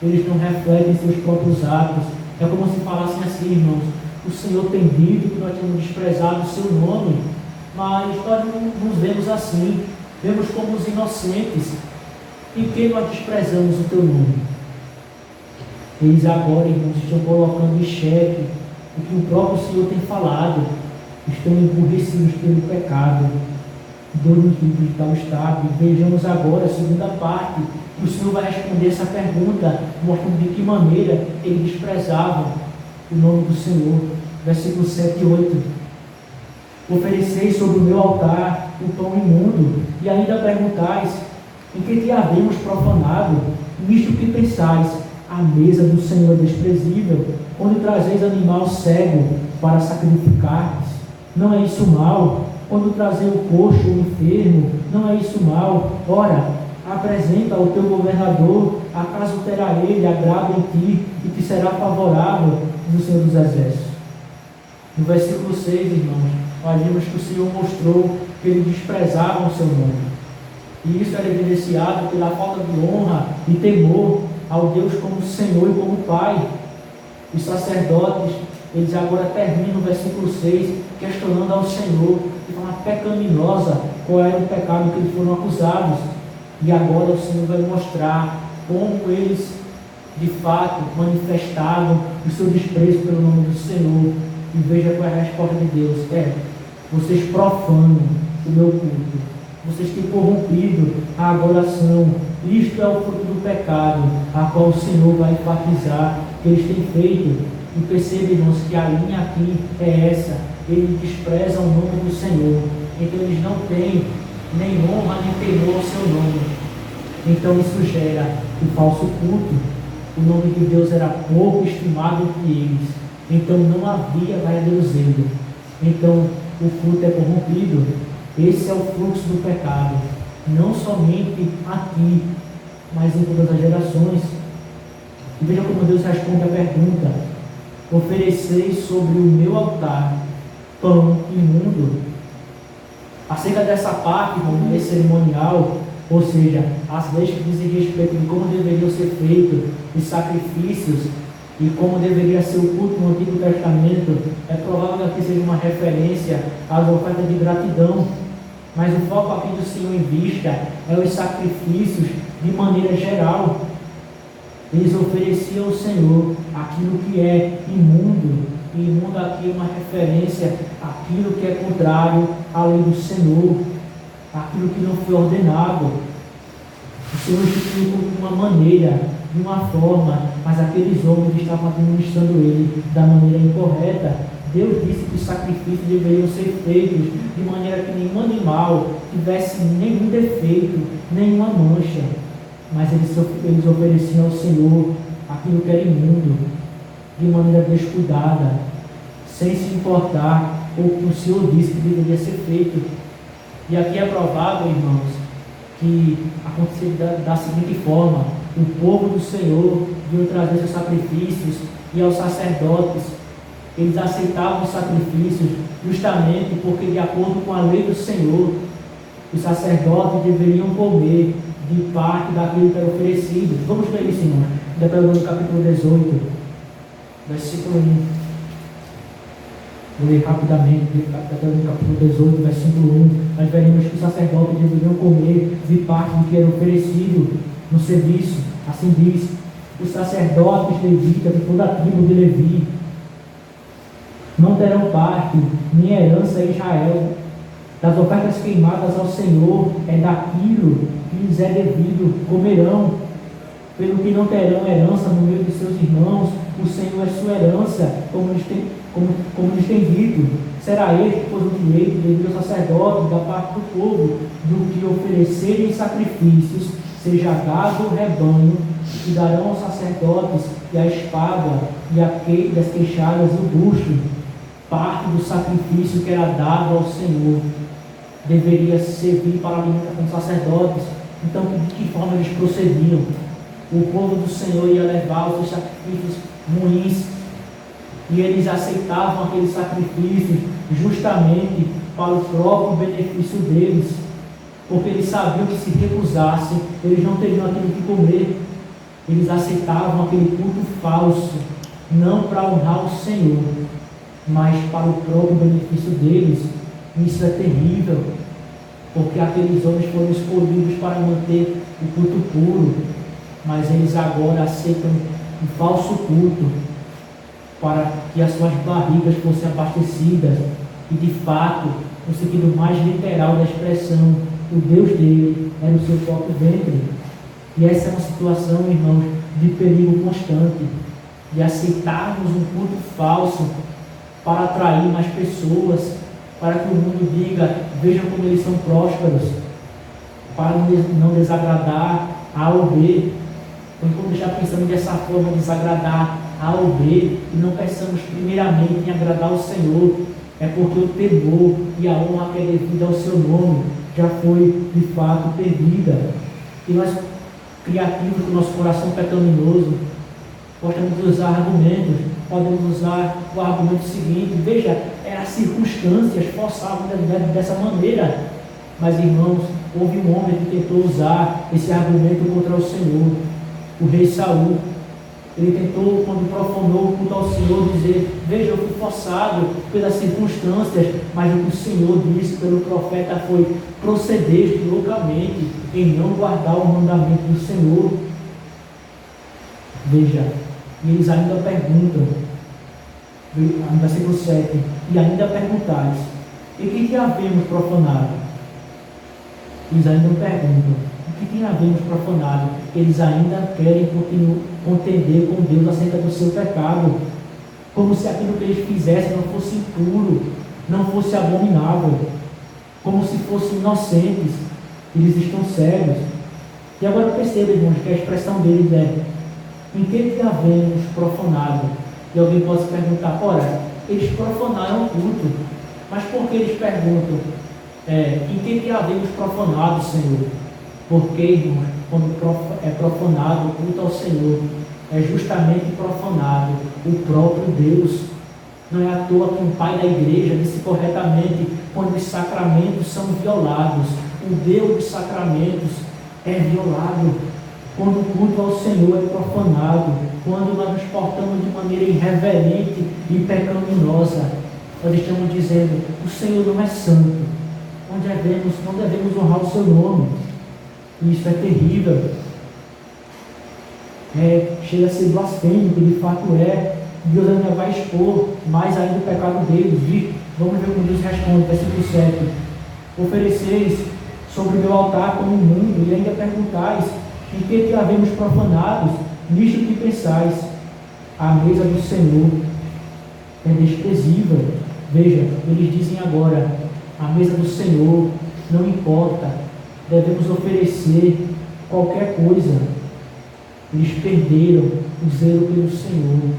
Eles não refletem seus próprios atos. É como se falassem assim, irmãos: o Senhor tem dito que nós temos desprezado o seu nome, mas nós não nos vemos assim, vemos como os inocentes. E que nós desprezamos o teu nome? Eles agora, irmãos, estão colocando em xeque o que o próprio Senhor tem falado. Estão emburrecidos pelo pecado. Deus nos livre de tal estado. E vejamos agora a segunda parte. O Senhor vai responder essa pergunta, mostrando de que maneira eles desprezavam o nome do Senhor. Versículos 7 e 8. Ofereceis sobre o meu altar o pão imundo, e ainda perguntais, em que te havemos profanado? Nisto que pensais, a mesa do Senhor é desprezível, onde trazeis animal cego para sacrificar-vos. Não é isso mal? Quando trazer o coxo ou o enfermo, não é isso mal? Ora, apresenta ao teu governador, acaso terá ele agrado em ti e te será favorável do Senhor dos Exércitos. No versículo 6, irmãos, nós vimos que o Senhor mostrou que eles desprezavam o seu nome. E isso era evidenciado pela falta de honra e temor ao Deus como Senhor e como Pai. Os sacerdotes, eles agora terminam o versículo 6, questionando ao Senhor, de forma pecaminosa, qual era o pecado que eles foram acusados. E agora o Senhor vai mostrar como eles, de fato, manifestavam o seu desprezo pelo nome do Senhor. E veja qual é a resposta de Deus: vocês profanam o meu culto, vocês têm corrompido a adoração. Isto é o fruto do pecado, a qual o Senhor vai enfatizar que eles têm feito. E percebam, irmãos, que a linha aqui é essa: eles desprezam o nome do Senhor, então eles não têm nem honra nem temor ao seu nome. Então isso gera o falso culto. O nome de Deus era pouco estimado entre eles, então não havia verdadeiro zelo. Então o culto é corrompido. Esse é o fluxo do pecado, não somente aqui, mas em todas as gerações. E veja como Deus responde a pergunta: ofereceis sobre o meu altar pão imundo. Acerca dessa parte, como cerimonial, ou seja, as leis que dizem respeito de como deveriam ser feitos os sacrifícios e como deveria ser o culto no Antigo Testamento, é provável que aqui seja uma referência às ofertas de gratidão. Mas o foco aqui do Senhor em vista é os sacrifícios de maneira geral. Eles ofereciam ao Senhor aquilo que é imundo. E imundo aqui é uma referência àquilo que é contrário à lei do Senhor, aquilo que não foi ordenado. O Senhor instituiu de uma maneira, de uma forma, mas aqueles homens estavam administrando ele da maneira incorreta. Deus disse que os sacrifícios deveriam ser feitos de maneira que nenhum animal tivesse nenhum defeito, nenhuma mancha. Mas eles ofereciam ao Senhor aquilo que era imundo, de maneira descuidada, sem se importar com o que o Senhor disse que deveria ser feito. E aqui é provável, irmãos, que aconteceu da seguinte forma: o povo do Senhor veio trazer seus sacrifícios, e aos sacerdotes, eles aceitavam os sacrifícios justamente porque, de acordo com a lei do Senhor, os sacerdotes deveriam comer de parte daquilo que era oferecido. Vamos ver isso, irmão. Deuteronômio capítulo 18, versículo 1. Vou ler rapidamente. Deuteronômio capítulo 18, versículo 1. Nós veremos que os sacerdotes deveriam comer de parte do que era oferecido no serviço. Assim diz: os sacerdotes levitas de toda a tribo de Levi não terão parte nem herança em Israel. Das ofertas queimadas ao Senhor é daquilo que lhes é devido, comerão. Pelo que não terão herança no meio de seus irmãos, o Senhor é sua herança, como lhes tem dito. Será este, pois, o direito devido aos sacerdotes da parte do povo, do que oferecerem sacrifícios, seja gado ou rebanho, que darão aos sacerdotes e a espada e as queixadas e o busto. Parte do sacrifício que era dado ao Senhor deveria servir para alimentar os sacerdotes. Então, de que forma eles procediam? O povo do Senhor ia levar os seus sacrifícios ruins, e eles aceitavam aqueles sacrifícios justamente para o próprio benefício deles, porque eles sabiam que se recusassem, eles não teriam aquilo que comer. Eles aceitavam aquele culto falso, não para honrar o Senhor, mas para o próprio benefício deles. Isso é terrível, porque aqueles homens foram escolhidos para manter o culto puro, mas eles agora aceitam um falso culto para que as suas barrigas fossem abastecidas. E de fato, no sentido mais literal da expressão, o Deus dele era o seu próprio ventre. E essa é uma situação, irmãos, de perigo constante, de aceitarmos um culto falso para atrair mais pessoas, para que o mundo diga: vejam como eles são prósperos, para não desagradar A ou B. Então, quando deixar pensando dessa forma, desagradar A ou B, e não pensamos primeiramente em agradar o Senhor, é porque o temor e a honra que é devida ao seu nome já foi de fato perdida. E nós, criativos do nosso coração pecaminoso, podemos usar argumentos, podemos usar o argumento seguinte: veja, as circunstâncias forçavam dessa maneira. Mas, irmãos, houve um homem que tentou usar esse argumento contra o Senhor, o rei Saul. Ele tentou, quando profanou o culto ao Senhor, dizer: veja, eu fui forçado pelas circunstâncias, mas o que o Senhor disse pelo profeta foi: procedeste loucamente em não guardar o mandamento do Senhor. Veja, e eles ainda perguntam, no versículo 7, e ainda perguntais: e que havemos profanado? Eles ainda perguntam: o que havemos profanado? Eles ainda querem contender com Deus acerca do seu pecado, como se aquilo que eles fizessem não fosse impuro, não fosse abominável, como se fossem inocentes. Eles estão cegos. E agora perceba, irmãos, que a expressão deles é: em que havemos profanado? E alguém pode se perguntar: ora, eles profanaram o culto, mas por que eles perguntam? Em que havemos profanado, Senhor? Porque, irmãos, quando é profanado o culto ao Senhor, é justamente profanado o próprio Deus. Não é à toa que um pai da igreja disse corretamente: quando os sacramentos são violados, o Deus dos sacramentos é violado. Quando o culto ao Senhor é profanado, quando nós nos portamos de maneira irreverente e pecaminosa, nós estamos dizendo: o Senhor não é santo, não devemos honrar o seu nome. E isso é terrível. Chega a ser blasfêmico, de fato é. Deus ainda vai expor mais ainda o pecado deles. Vamos ver como Deus responde, versículo 7. Ofereceis sobre o meu altar como mundo, e ainda perguntais: em que havemos profanados? Nisto que pensais, a mesa do Senhor é desprezível. Veja, eles dizem agora: a mesa do Senhor não importa, devemos oferecer qualquer coisa. Eles perderam o zelo pelo Senhor,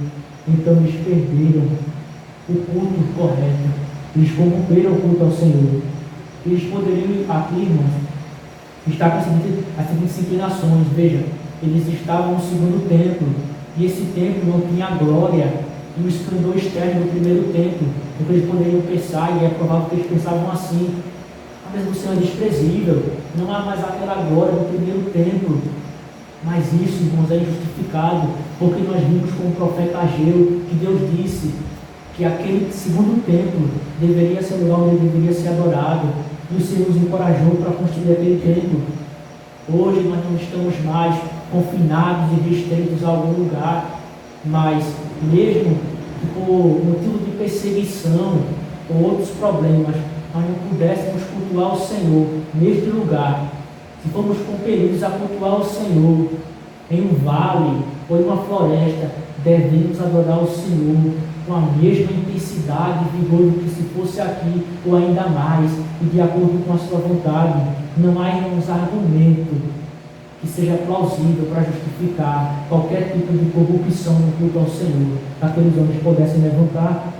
então eles perderam o culto correto, eles corromperam o culto ao Senhor. Eles poderiam, aqui, irmãos, estar com as seguintes inclinações. Veja, eles estavam no segundo templo, e esse templo não tinha a glória e o esplendor externo do primeiro templo. Então eles poderiam pensar, e é provável que eles pensavam assim: a mesa do Senhor é desprezível, não há mais aquela glória do primeiro templo. Mas isso, irmãos, é injustificado, porque nós vimos com o profeta Ageu que Deus disse que aquele segundo templo deveria ser o lugar onde ele deveria ser adorado, e o Senhor nos encorajou para construir aquele templo. Hoje nós não estamos mais confinados e restritos a algum lugar, mas mesmo por motivo de perseguição ou outros problemas, nós não pudéssemos cultuar o Senhor neste lugar. Se formos compelidos a cultuar o Senhor em um vale ou em uma floresta, devemos adorar o Senhor com a mesma intensidade e vigor do que se fosse aqui, ou ainda mais, e de acordo com a sua vontade. Não há, irmãos, argumento que seja plausível para justificar qualquer tipo de corrupção no culto ao Senhor, para que aqueles homens pudessem levantar.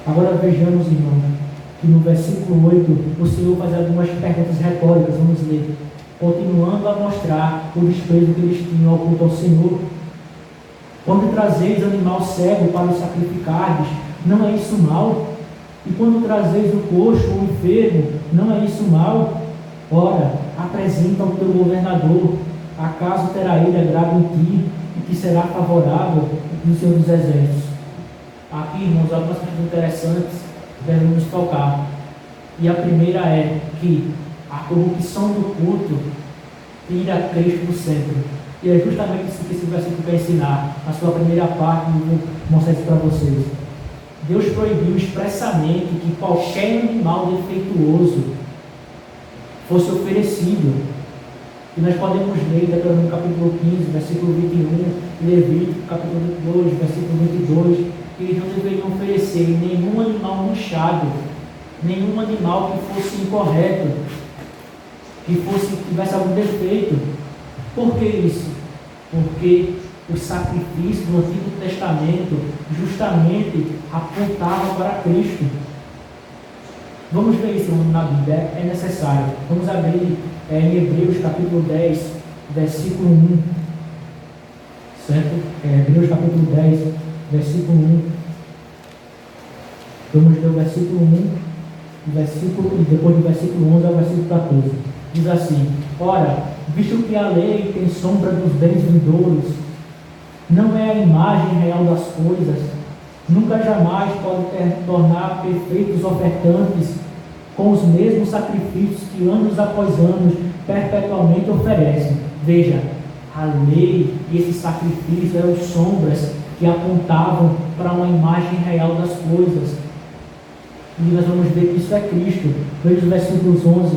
Agora vejamos, irmãos, que no versículo 8 o Senhor faz algumas perguntas retóricas. Vamos ler, continuando a mostrar o desprezo que eles tinham ao culto ao Senhor. Quando trazeis animal cego para o sacrificardes, não é isso mal? E quando trazeis o coxo ou o enfermo, não é isso mal? Ora, apresenta ao teu governador, acaso terá ele agrado em ti, e que será favorável no Senhor dos Exércitos. Aqui, irmãos, algumas coisas interessantes devemos nos tocar. E a primeira é que a corrupção do culto tira Cristo do centro. E é justamente isso que esse versículo quer ensinar. A sua primeira parte, eu vou mostrar isso para vocês. Deus proibiu expressamente que qualquer animal defeituoso fosse oferecido. E nós podemos ler no capítulo 15, versículo 21, Levítico, capítulo 2, versículo 22, que eles não deveriam oferecer nenhum animal manchado, nenhum animal que fosse incorreto, que tivesse algum defeito. Por que isso? Porque os sacrifícios do Antigo Testamento justamente apontava para Cristo. Vamos ver isso na Bíblia, é necessário. Vamos abrir em Hebreus capítulo 10, versículo 1. Certo? Hebreus capítulo 10, versículo 1. Vamos ler o versículo 1, e depois do versículo 11 ao versículo 14. Diz assim: ora, visto que a lei tem sombra dos bens vindouros, não é a imagem real das coisas, nunca jamais pode tornar perfeitos ofertantes com os mesmos sacrifícios que anos após anos perpetuamente oferecem. Veja, a lei e esses sacrifícios eram sombras que apontavam para uma imagem real das coisas. E nós vamos ver que isso é Cristo. Veja os versículos 11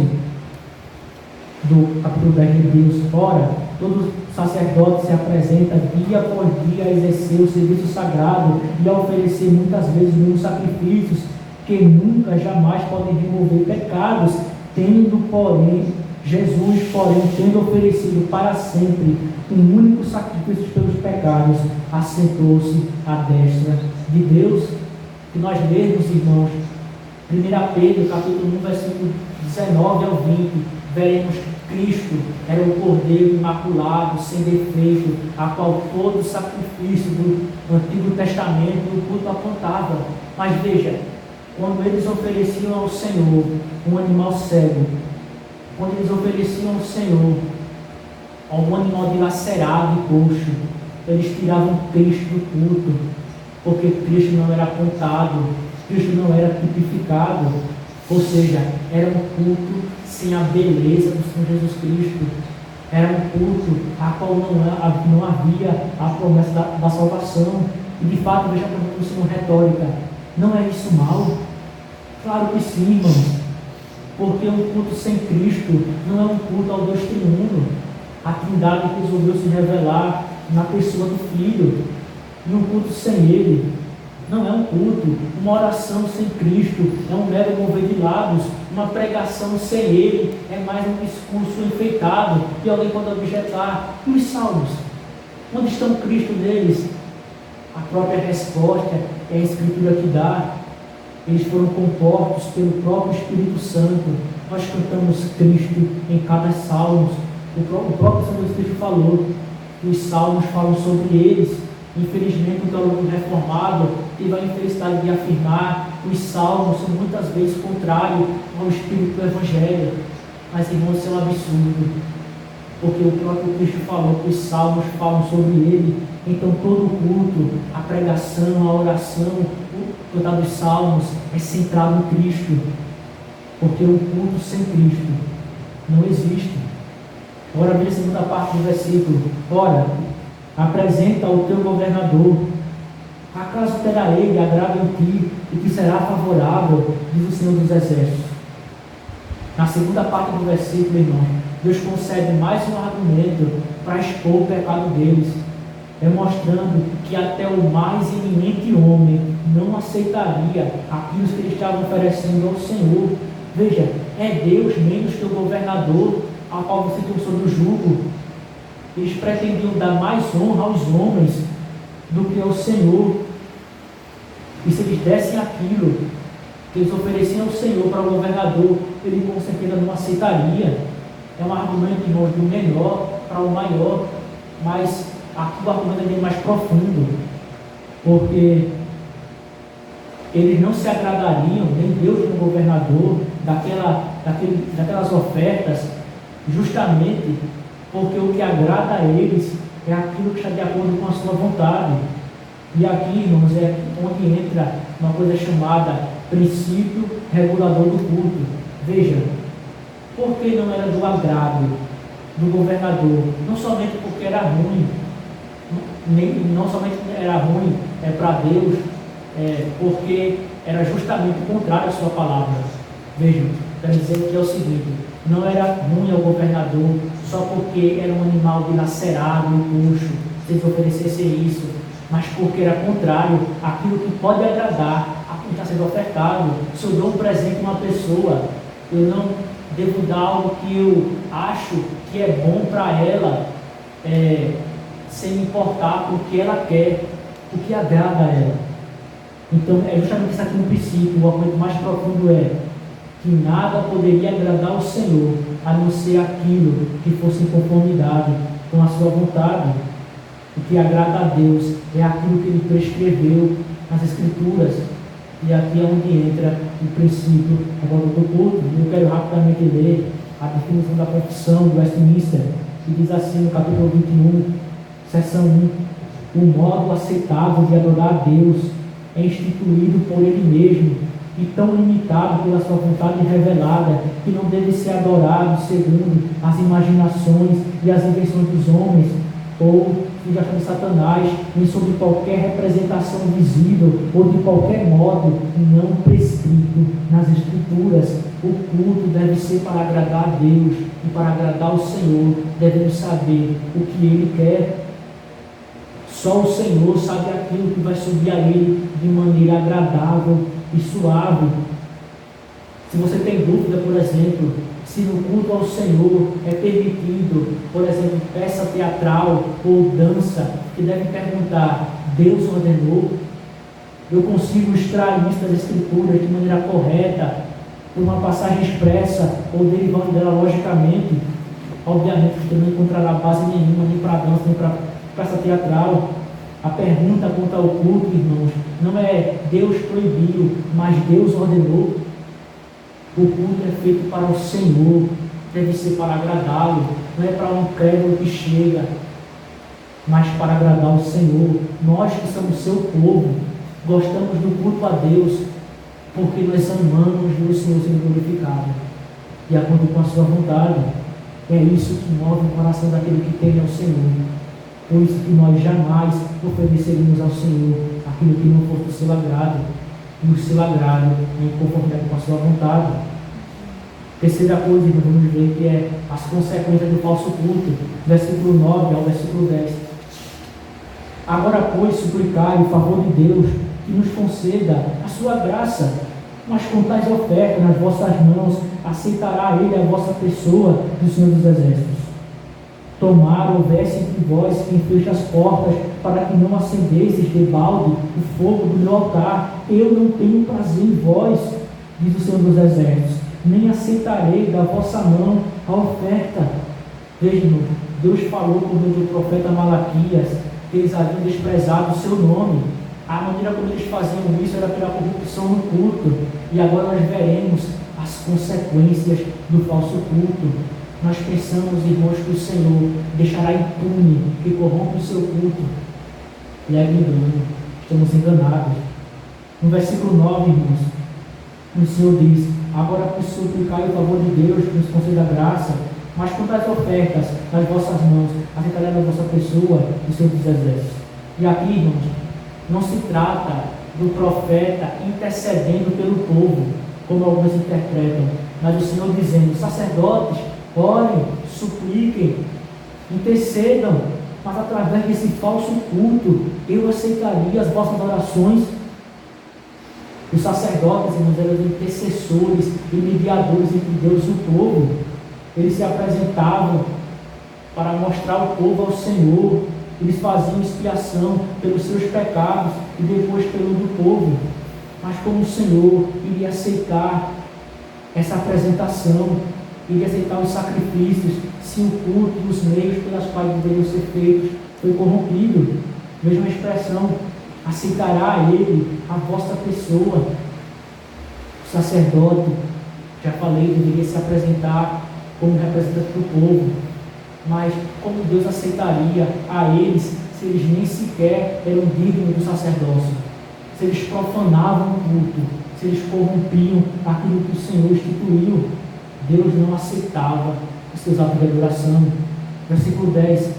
do capítulo 10 de Hebreus. Ora, todo sacerdote se apresenta dia após dia a exercer o serviço sagrado e a oferecer muitas vezes mesmos sacrifícios que nunca, jamais podem remover pecados, Jesus, tendo oferecido para sempre um único sacrifício pelos pecados, assentou-se à destra de Deus. Que nós lemos, irmãos, 1 Pedro, capítulo 1, versículo 19 ao 20, veremos que Cristo era o Cordeiro imaculado, sem defeito, a qual todo o sacrifício do Antigo Testamento e o culto apontava. Mas veja, quando eles ofereciam ao Senhor um animal cego, quando eles ofereciam ao Senhor algum animal dilacerado e coxo, eles tiravam Cristo do culto, porque Cristo não era apontado, Cristo não era tipificado, ou seja, era um culto sem a beleza do Senhor Jesus Cristo, era um culto a qual não havia a promessa da salvação. E de fato, veja como retórica, não é isso mal? Claro que sim, irmãos, porque um culto sem Cristo não é um culto ao Deus triuno. A Trindade resolveu se revelar na pessoa do Filho, e um culto sem Ele não é um culto. Uma oração sem Cristo é um mero mover de lábios. Uma pregação sem Ele é mais um discurso enfeitado. E alguém pode objetar: e os salmos? Onde estão Cristo neles? A própria resposta é a Escritura que dá. Eles foram compostos pelo próprio Espírito Santo. Nós cantamos Cristo em cada salmo. O próprio Senhor Jesus Cristo falou que os salmos falam sobre eles. Infelizmente, o teólogo reformado teve a infelicidade de afirmar que os salmos são muitas vezes contrários ao espírito do Evangelho. Mas, irmãos, isso é um absurdo, porque o próprio Cristo falou que os salmos falam sobre ele. Então, todo o culto, a pregação, a oração, o cantar dos salmos é centrado em Cristo, porque o culto sem Cristo não existe. Ora, bem, a segunda parte do versículo: ora, apresenta ao teu governador, acaso terá ele agrado em ti e que será favorável, diz o Senhor dos Exércitos. Na segunda parte do versículo, irmão, Deus concede mais um argumento para expor o pecado deles, mostrando que até o mais eminente homem não aceitaria aquilo que eles estavam oferecendo ao Senhor. Veja, é Deus menos que o governador ao qual você tem sob o jugo. Eles pretendiam dar mais honra aos homens do que ao Senhor. E se eles dessem aquilo que eles ofereciam ao Senhor para o governador, ele com certeza não aceitaria. É um argumento, irmãos, do menor para o maior, mas aqui o argumento é bem mais profundo, porque eles não se agradariam, nem Deus nem o governador, daquelas ofertas, justamente porque o que agrada a eles é aquilo que está de acordo com a sua vontade. E aqui, irmãos, é onde entra uma coisa chamada princípio regulador do culto. Veja, por que não era do agrado do governador? Não somente porque era ruim, não somente era ruim para Deus, porque era justamente o contrário à sua palavra. Vejam, quer dizer que é o seguinte: não era ruim ao governador só porque era um animal dilacerado e coxo, se eles oferecessem isso, mas porque era contrário àquilo que pode agradar a quem está sendo ofertado. Se eu dou um presente a uma pessoa, eu não devo dar algo que eu acho que é bom para ela, sem me importar com o que ela quer, o que agrada a ela. Então, é justamente isso aqui no princípio, o argumento mais profundo é que nada poderia agradar ao Senhor, a não ser aquilo que fosse em conformidade com a sua vontade. O que agrada a Deus é aquilo que Ele prescreveu nas Escrituras. E aqui é onde entra o princípio agora do culto. Eu quero rapidamente ler a definição da confissão do Westminster, que diz assim no capítulo 21, seção 1: o modo aceitável de adorar a Deus é instituído por Ele mesmo e tão limitado pela sua vontade revelada que não deve ser adorado segundo as imaginações e as invenções dos homens ou sugestão de Satanás, nem sobre qualquer representação visível ou de qualquer modo não prescrito nas Escrituras. O culto deve ser para agradar a Deus e para agradar o Senhor devemos saber o que Ele quer. Só o Senhor sabe aquilo que vai subir a Ele de maneira agradável e suave. Se você tem dúvida, por exemplo, se no culto ao Senhor é permitido, por exemplo, peça teatral ou dança, que deve perguntar: Deus ordenou? Eu consigo extrair isso das Escrituras de maneira correta, por uma passagem expressa ou derivando dela logicamente? Obviamente você não encontrará base nenhuma nem para dança, nem para peça teatral. A pergunta quanto ao culto, irmãos, não é Deus proibiu, mas Deus ordenou. O culto é feito para o Senhor, deve ser para agradá-lo, não é para um incrédulo que chega, mas para agradar o Senhor. Nós que somos seu povo, gostamos do culto a Deus, porque nós amamos ver o Senhor sendo glorificado, de acordo com a sua vontade. É isso que move o coração daquele que teme ao Senhor. Por isso que nós jamais ofereceríamos ao Senhor aquilo que não for do seu agrado, e o seu agrado em conformidade com a sua vontade. Terceira coisa, irmão, vamos ver que é as consequências do falso culto, versículo 9 ao versículo 10. Agora, pois, suplicai o favor de Deus, que nos conceda a sua graça, mas com tais ofertas nas vossas mãos, aceitará Ele a vossa pessoa, do Senhor dos Exércitos. Tomara houvesse entre vós quem feche as portas, para que não acendesses de balde o fogo do meu altar. Eu não tenho prazer em vós, diz o Senhor dos Exércitos, nem aceitarei da vossa mão a oferta. Vejam, Deus falou por meio do profeta Malaquias que eles haviam desprezado o seu nome. A maneira como eles faziam isso era pela corrupção no culto. E agora nós veremos as consequências do falso culto. Nós pensamos, irmãos, que o Senhor deixará impune que corrompe o seu culto. Leve engano, estamos enganados. No versículo 9, irmãos, o Senhor diz: agora, por suplicai o favor de Deus, que nos conceda graça, mas quanto às ofertas nas vossas mãos, aceitarei da vossa pessoa, do Senhor dos Exércitos. E aqui, irmãos, não se trata do profeta intercedendo pelo povo, como alguns interpretam, mas o Senhor dizendo: sacerdotes, orem, supliquem, intercedam, mas através desse falso culto, eu aceitaria as vossas orações. Os sacerdotes, irmãos, eram intercessores e mediadores entre Deus e o povo. Eles se apresentavam para mostrar o povo ao Senhor. Eles faziam expiação pelos seus pecados e depois pelo do povo. Mas como o Senhor iria aceitar essa apresentação, iria aceitar os sacrifícios, se o culto e os meios pelas quais deveriam ser feitos foi corrompido? Mesma expressão: aceitará Ele a vossa pessoa. O sacerdote, já falei, deveria se apresentar como representante do povo, mas como Deus aceitaria a eles se eles nem sequer eram dignos do sacerdócio, se eles profanavam o culto, se eles corrompiam aquilo que o Senhor instituiu? Deus não aceitava os seus atos de adoração. Versículo 10: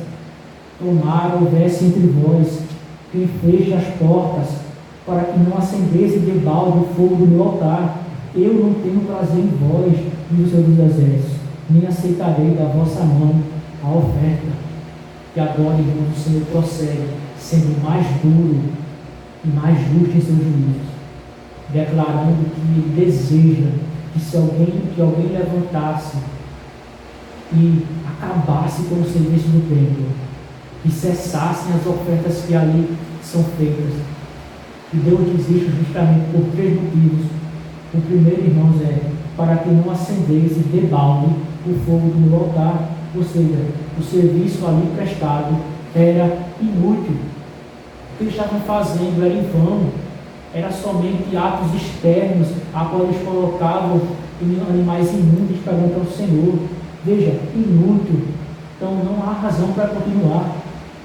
tomara houvesse entre vós quem feche as portas, para que não acendesse de balde o fogo do meu altar. Eu não tenho prazer em vós, diz o Senhor dos Exércitos, nem aceitarei da vossa mão a oferta. E agora, irmãos, o Senhor prossegue, sendo mais duro e mais justo em seus juízos, declarando que Ele deseja que alguém levantasse e acabasse com o serviço do templo, e cessassem as ofertas que ali são feitas. E Deus diz isso justamente por três motivos. O primeiro, irmãos, é para que não acendesse debalde o fogo do altar, ou seja, o serviço ali prestado era inútil. O que eles estavam fazendo era em vão, era somente atos externos, a qual eles colocavam animais imundos perante ao Senhor. Veja, inútil. Então não há razão para continuar.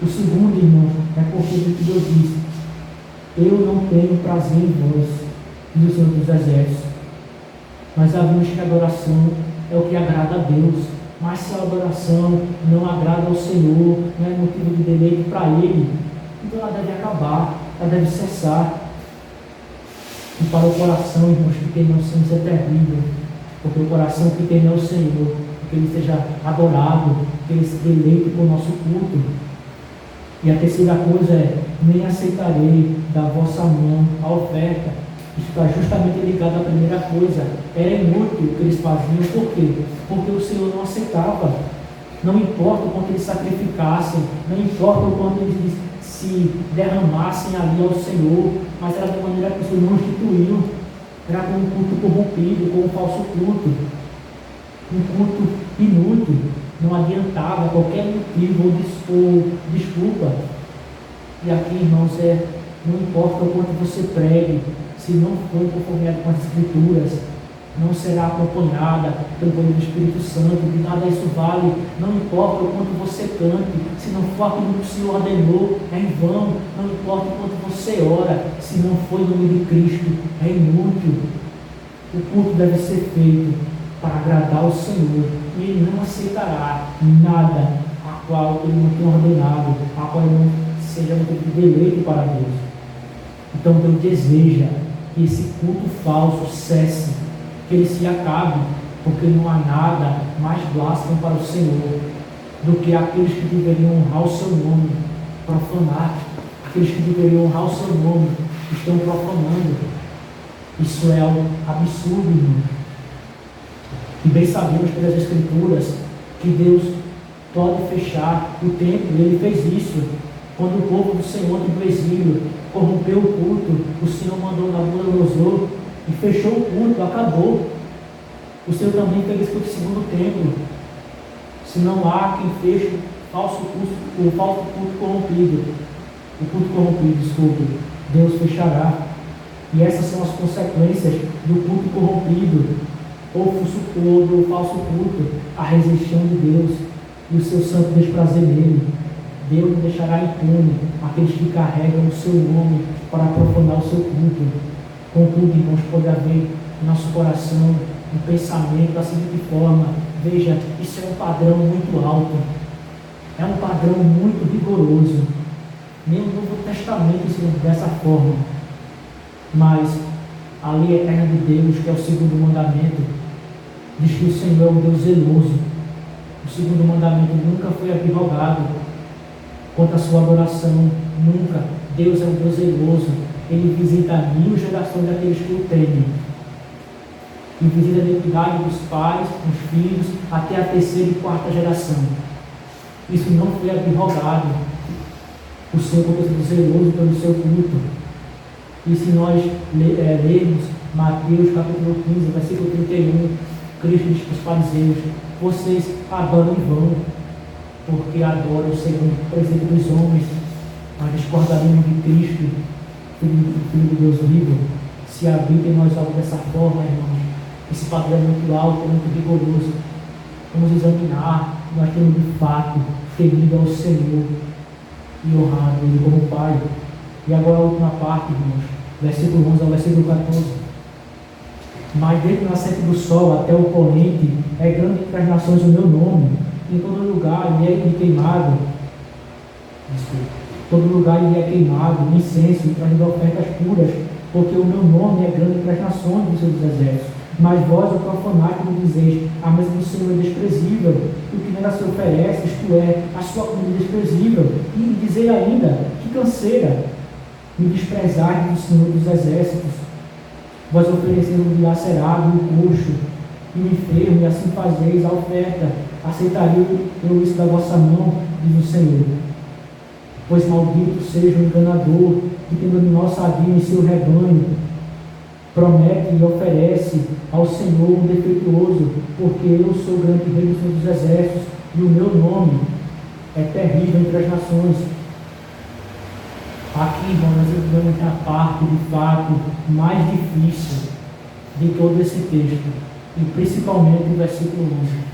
O segundo, irmão, é porque Deus disse: eu não tenho prazer em vós, diz o Senhor dos Exércitos. Nós sabemos que a adoração é o que agrada a Deus, mas se a adoração não agrada ao Senhor, não é motivo de deleite para Ele, então ela deve acabar, ela deve cessar. E para o coração, irmãos, que tem o Senhor, isso é terrível, porque o coração que tem é o Senhor, que Ele seja adorado, que Ele se deleite com o nosso culto. E a terceira coisa é: nem aceitarei da vossa mão a oferta. Isso está justamente ligado à primeira coisa. Era inútil o que eles faziam. Por quê? Porque o Senhor não aceitava. Não importa o quanto eles sacrificassem, não importa o quanto eles se derramassem ali ao Senhor, mas era da maneira que o Senhor não instituiu. Era com um culto corrompido, com um falso culto. Um culto inútil. Não adiantava qualquer motivo ou desculpa. E aqui, irmãos, não importa o quanto você pregue, se não for conforme com as Escrituras, não será acompanhada pelo poder do Espírito Santo, de nada isso vale. Não importa o quanto você cante, se não for aquilo que o Senhor ordenou, é em vão. Não importa o quanto você ora, se não for em nome de Cristo, é inútil. O culto deve ser feito para agradar ao Senhor, e Ele não aceitará nada a qual Ele não tenha ordenado, a qual Ele não seja um deleite para Deus. Então Deus deseja que esse culto falso cesse, que ele se acabe, porque não há nada mais blasfemo para o Senhor do que aqueles que deveriam honrar o seu nome, profanar. Aqueles que deveriam honrar o seu nome estão profanando. Isso é algo absurdo, irmão. E bem sabemos pelas Escrituras que Deus pode fechar o templo, e Ele fez isso. Quando o povo do Senhor do exílio corrompeu o culto, o Senhor mandou Nabucodonosor e fechou o culto, acabou. O Senhor também fez isso com o segundo templo. Se não há quem feche o falso culto corrompido, Deus fechará. E essas são as consequências do culto corrompido, ou do falso culto, a rejeição de Deus e o seu santo desprazer nele. Deus não deixará impune aqueles que carregam o seu nome para profanar o seu culto. Contudo, irmãos, pode haver em nosso coração um pensamento da seguinte forma: veja, isso é um padrão muito alto, é um padrão muito rigoroso. Nem o Novo Testamento ensina dessa forma, mas a lei eterna de Deus, que é o segundo mandamento, diz que o Senhor é um Deus zeloso. O segundo mandamento nunca foi abrogado. Quanto à sua adoração, nunca. Deus é um Deus zeloso. Ele visita 1000 gerações daqueles que o temem. E visita a iniquidade dos pais, dos filhos, até a terceira e quarta geração. Isso não foi abrogado. O Senhor é um Deus zeloso pelo seu culto. E se nós lermos Mateus capítulo 15, versículo 31, Cristo diz para os fariseus: vocês adoram em vão, porque adoram segundo o presente dos homens, mas discordaremos de Cristo, Filho de Deus vivo, se habita em nós algo dessa forma, irmãos. Esse padrão é muito alto, é muito rigoroso. Vamos examinar, nós temos de fato temido ao Senhor e honrado Ele como Pai. E agora a última parte, irmãos, versículo 11 ao versículo 14. Mas desde o nascente do sol até o poente é grande entre as nações o meu nome. Em todo lugar ele é queimado. Todo lugar ele é queimado, incenso e trazendo ofertas puras, porque o meu nome é grande entre as nações dos seus exércitos. Mas vós o profanais, como dizeis, a mesa do Senhor é desprezível, e o que nela se oferece, isto é, a sua comida é desprezível. E dizer ainda, que canseira, me desprezai do Senhor dos exércitos. Vós ofereceis um dilacerado e um coxo, e um enfermo, e assim fazeis a oferta. Aceitarei eu isso da vossa mão, diz o Senhor. Pois maldito seja o enganador que, tendo nossa em seu rebanho, promete e oferece ao Senhor um defeituoso, porque eu sou o grande rei do Senhor dos exércitos, e o meu nome é terrível entre as nações. Aqui, irmão, nós entramos na parte, de fato, mais difícil de todo esse texto, e principalmente o versículo 11.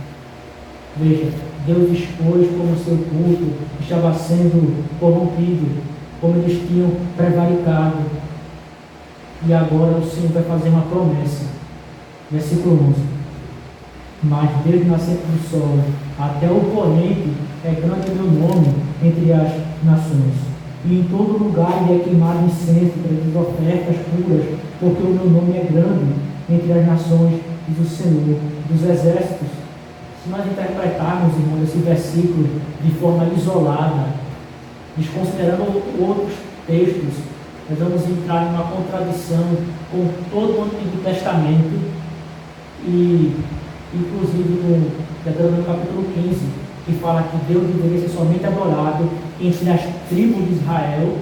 Veja, Deus expôs como o seu culto estava sendo corrompido, como eles tinham prevaricado. E agora o Senhor vai fazer uma promessa. Versículo 11. Mas desde o nascente do sol até o poente é grande o meu nome entre as nações. E em todo lugar lhe é queimado incenso para as ofertas puras, porque o meu nome é grande entre as nações, diz o Senhor dos exércitos. Se nós interpretarmos, irmãos, esse versículo de forma isolada, desconsiderando outros textos, nós vamos entrar em uma contradição com todo o Antigo Testamento e, inclusive, com Deuteronômio capítulo 15, que fala que Deus deveria ser somente adorado entre as tribos de Israel,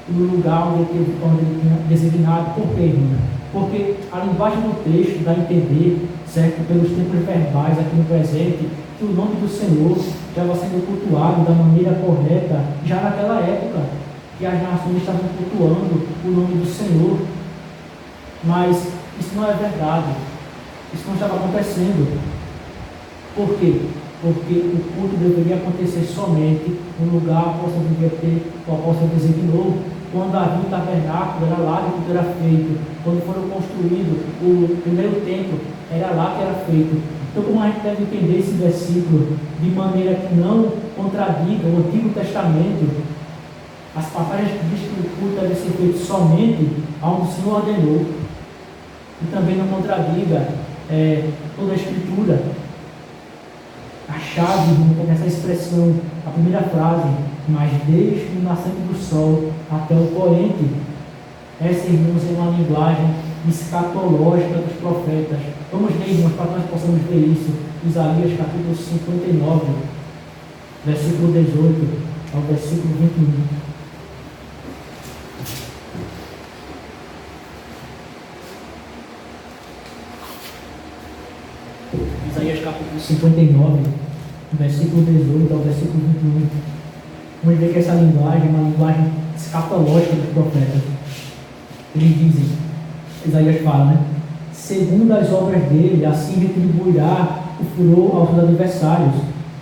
no lugar onde ele tinha designado. Por quê, irmão? Porque a linguagem do texto dá a entender, certo, pelos tempos verbais aqui no presente, que o nome do Senhor estava sendo cultuado da maneira correta já naquela época, que as nações estavam cultuando o nome do Senhor. Mas isso não é verdade, isso não estava acontecendo. Por quê? Porque o culto deveria acontecer somente no lugar que o apóstolo designou. Quando havia o tabernáculo, era lá que tudo era feito. Quando foram construídos o primeiro templo, era lá que era feito. Então, como a gente deve entender esse versículo de maneira que não contradiga o Antigo Testamento, as passagens que diz que o culto deve ser feito somente onde o Senhor ordenou, e também não contradiga toda a Escritura. A chave, essa expressão, a primeira frase, mas desde o nascente do sol até o poente, essa, irmãos, é uma linguagem escatológica dos profetas. Vamos ler, irmãos, para que nós possamos ver isso. Isaías capítulo 59, versículo 18 ao versículo 21. Isaías capítulo 59, versículo 18 ao versículo 21. Vamos ver que essa linguagem é uma linguagem escatológica dos profetas. Eles dizem, Isaías fala, né? Segundo as obras dele, assim retribuirá o furor aos seus adversários,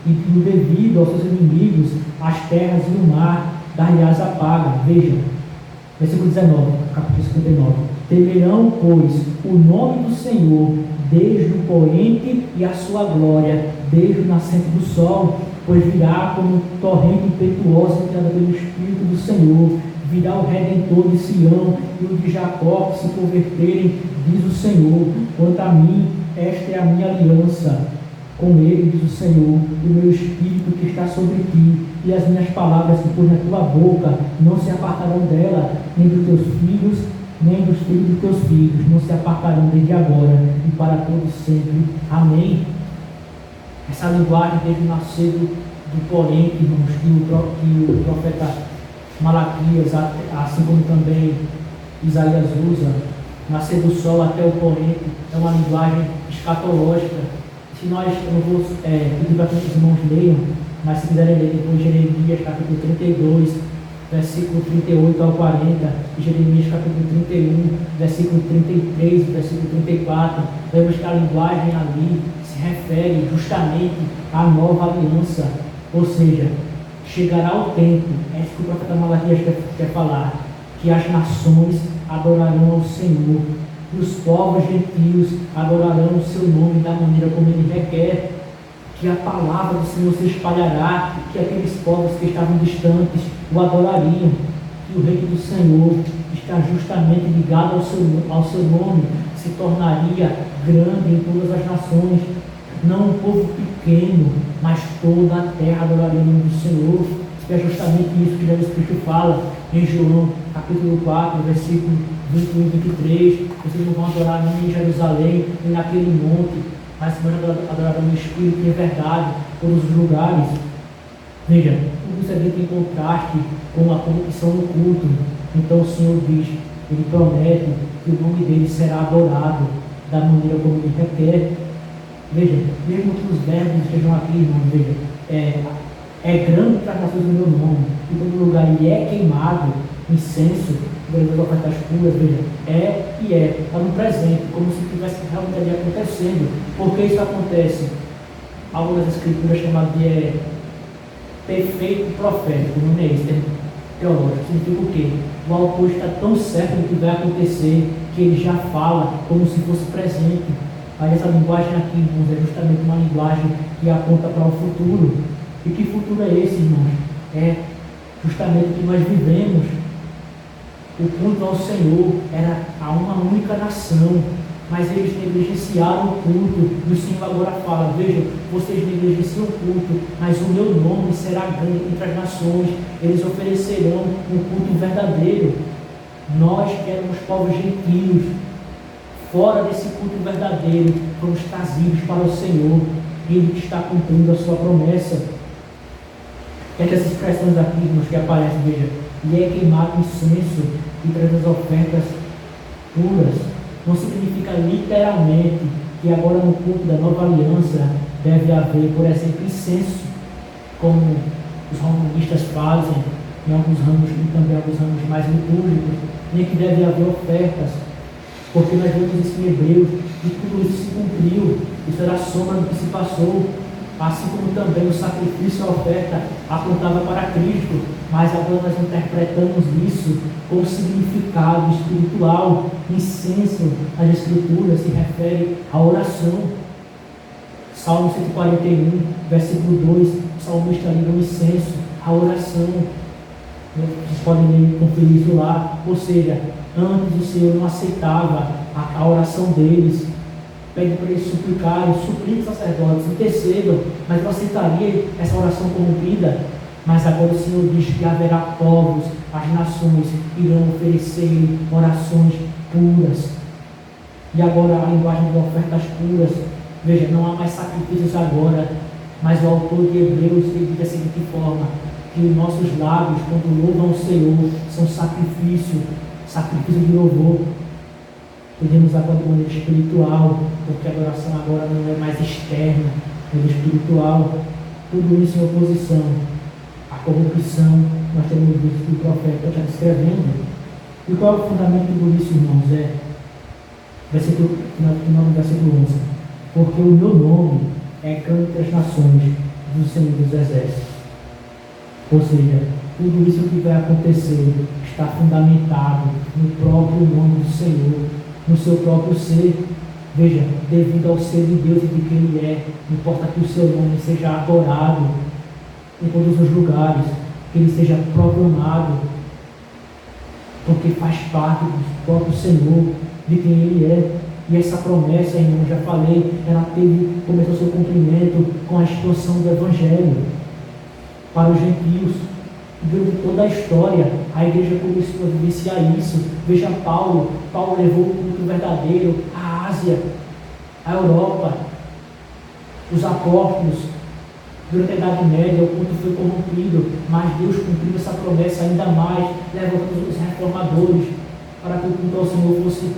e no devido aos seus inimigos, as terras e o mar, dar-lhe-ás a paga. Veja, versículo 19, capítulo 59. Temerão, pois, o nome do Senhor, desde o poente, e a sua glória, desde o nascente do sol, pois virá como um torrente impetuosa entrada pelo Espírito do Senhor, virá o Redentor de Sião e o de Jacó, que se converterem, diz o Senhor. Quanto a mim, esta é a minha aliança com ele, diz o Senhor, e o meu Espírito que está sobre ti, e as minhas palavras que pus na tua boca, não se apartarão dela, nem dos teus filhos, nem dos filhos dos teus filhos, não se apartarão desde agora e para todos sempre. Amém. Essa linguagem desde o nascer do porém, irmãos, que o profeta Malaquias, assim como também Isaías usa, nascer do sol até o porém, é uma linguagem escatológica. Se nós, eu não vou pedir para que os irmãos leiam, mas se quiserem ler depois Jeremias capítulo 32, versículo 38 ao 40, e Jeremias capítulo 31, versículo 33, versículo 34, vemos que a linguagem ali se refere justamente à nova aliança, ou seja, chegará o tempo, é isso que o profeta Malaquias quer falar, que as nações adorarão ao Senhor, e os povos gentios adorarão o seu nome da maneira como ele requer, que a palavra do Senhor se espalhará, que aqueles povos que estavam distantes o adorariam, que o reino do Senhor está justamente ligado ao seu nome, se tornaria grande em todas as nações, não um povo pequeno, mas toda a terra adoraria o nome do Senhor, que é justamente isso que Jesus Cristo fala em João capítulo 4, versículo 21 e 23, vocês não vão adorar nem em Jerusalém, nem naquele monte, mas vão adorar no Espírito e em verdade, todos os lugares. Veja, tudo isso aqui tem contraste com a corrupção no culto. Então o Senhor diz, Ele promete que o nome dele será adorado da maneira como Ele requer. Veja, mesmo que os verbos estejam aqui, irmão, veja, é grande para as nações do meu nome, em todo lugar ele é queimado, incenso, das ofertas puras, veja, está no presente, como se estivesse realmente ali acontecendo. Por que isso acontece? Algumas escrituras chamadas de perfeito profético, não é isso, termo teológico, significa o quê? O autor está tão certo do que vai acontecer, que ele já fala como se fosse presente. Aí essa linguagem aqui, irmãos, é justamente uma linguagem que aponta para o futuro. E que futuro é esse, irmãos? É justamente o que nós vivemos. O culto ao Senhor era a uma única nação, mas eles negligenciaram o culto. E o Senhor agora fala, veja, vocês negligenciam o culto, mas o meu nome será grande entre as nações. Eles oferecerão um culto verdadeiro. Nós que éramos povos gentios, fora desse culto verdadeiro, fomos trazidos para o Senhor. Ele está cumprindo a sua promessa. Essas expressões aqui, irmãos, que aparecem, veja, e é queimado incenso e traz as ofertas puras. Não significa literalmente que agora no culto da nova aliança deve haver, por exemplo, incenso, como os romanistas fazem, em alguns ramos e também alguns ramos mais litúrgicos, nem que deve haver ofertas, porque nós vemos isso em Hebreus, e tudo isso se cumpriu, isso era a sombra do que se passou, assim como também o sacrifício e a oferta apontava para Cristo, mas agora nós interpretamos isso com significado espiritual. Incenso, nas Escrituras, se refere à oração. Salmo 141, versículo 2, o salmista liga o incenso, a oração. Vocês podem conferir isso lá. Ou seja, antes o Senhor não aceitava a oração deles, pede para eles suplicarem, supliquem os sacerdotes, intercedam, mas não aceitaria essa oração corrompida. Mas agora o Senhor diz que haverá povos, as nações irão oferecer orações puras. E agora a linguagem de ofertas puras, veja, não há mais sacrifícios agora, mas o autor de Hebreus diz da seguinte forma, que os nossos lábios, quando louvam o Senhor, são sacrifício de louvor. Podemos agora de maneira espiritual, porque a adoração agora não é mais externa, é espiritual. Tudo isso em oposição à corrupção, nós temos visto que o profeta está descrevendo. E qual é o fundamento por isso, irmãos? Versículo 11. Porque o meu nome é grande entre as nações do Senhor dos Exércitos. Ou seja, tudo isso que vai acontecer está fundamentado no próprio nome do Senhor, no seu próprio ser. Veja, devido ao ser de Deus e de quem Ele é, importa que o seu nome seja adorado em todos os lugares, que Ele seja proclamado, porque faz parte do próprio Senhor, de quem Ele é. E essa promessa, irmão, já falei, começou seu cumprimento com a expansão do Evangelho para os gentios. Durante toda a história, a igreja começou a vivenciar isso. Veja Paulo levou o culto verdadeiro à Ásia, à Europa, os apóstolos. Durante a Idade Média, o culto foi corrompido, mas Deus cumpriu essa promessa ainda mais, levantando os reformadores para que o culto ao Senhor fosse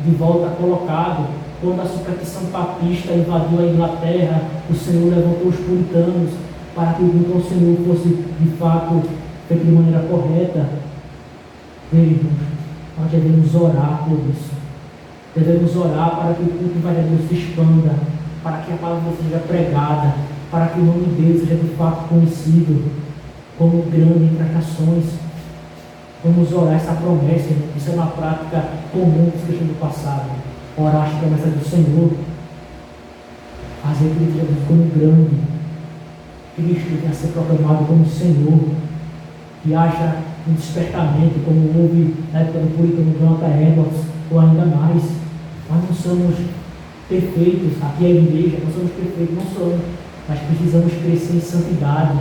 de volta colocado. Quando a superstição papista invadiu a Inglaterra, o Senhor levantou os puritanos para que o culto ao Senhor fosse de fato feito de maneira correta. Irmãos, nós devemos orar por isso. Devemos orar para que o culto verdadeiro se expanda, para que a palavra seja pregada, para que o nome de Deus seja de fato conhecido como grande entre as nações. Vamos orar essa promessa, irmão. Isso é uma prática comum dos cristãos do passado. Orar as promessas do Senhor, fazer que Ele seja como grande, Cristo venha a ser proclamado como Senhor, que haja um despertamento, como houve na época do puritano Jonathan Edwards, ou ainda mais. Nós não somos perfeitos, aqui é a igreja, nós somos perfeitos, não somos, mas precisamos crescer em santidade,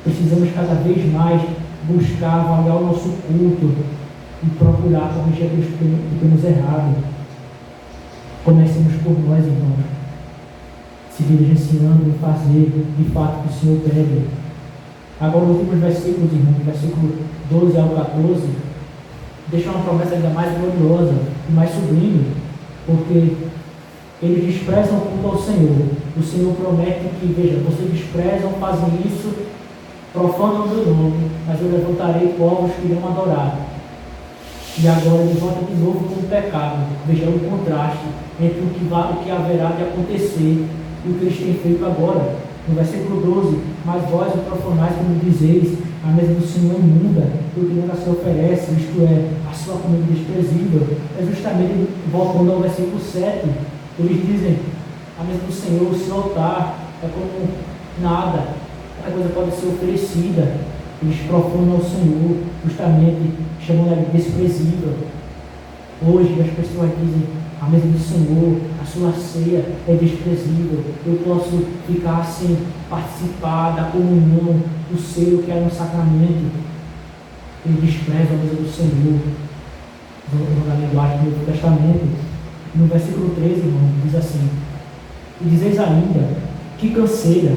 precisamos cada vez mais buscar avaliar o nosso culto e procurar corrigir aquilo que temos errado. Comecemos por nós, irmãos, se diligenciando em fazer de fato o que o Senhor pede. Agora, os últimos versículos, irmão, versículo 12 ao 14, deixa uma promessa ainda mais gloriosa e mais sublime, porque eles desprezam o culto ao Senhor. O Senhor promete que, veja, vocês desprezam, fazem isso, profanam o meu nome, mas eu levantarei povos que irão adorar. E agora ele volta de novo com o pecado. Veja o contraste entre o que haverá de acontecer e o que eles têm feito agora. No versículo 12, mas vós o profanais, como dizeis, a mesa do Senhor é imunda, porque nada se oferece, isto é, a sua comida desprezível. É justamente voltando ao versículo 7, eles dizem, a mesa do Senhor, o seu altar, é como nada, a coisa pode ser oferecida. Eles profanam o Senhor, justamente chamando ele de desprezível. Hoje as pessoas dizem, a mesa do Senhor, a sua ceia é desprezível. Eu posso ficar sem participar da comunhão do ser que é um sacramento. Eles desprezam a mesa do Senhor. Na linguagem do Novo Testamento. No versículo 13, irmão, diz assim: e dizeis ainda, que canseira,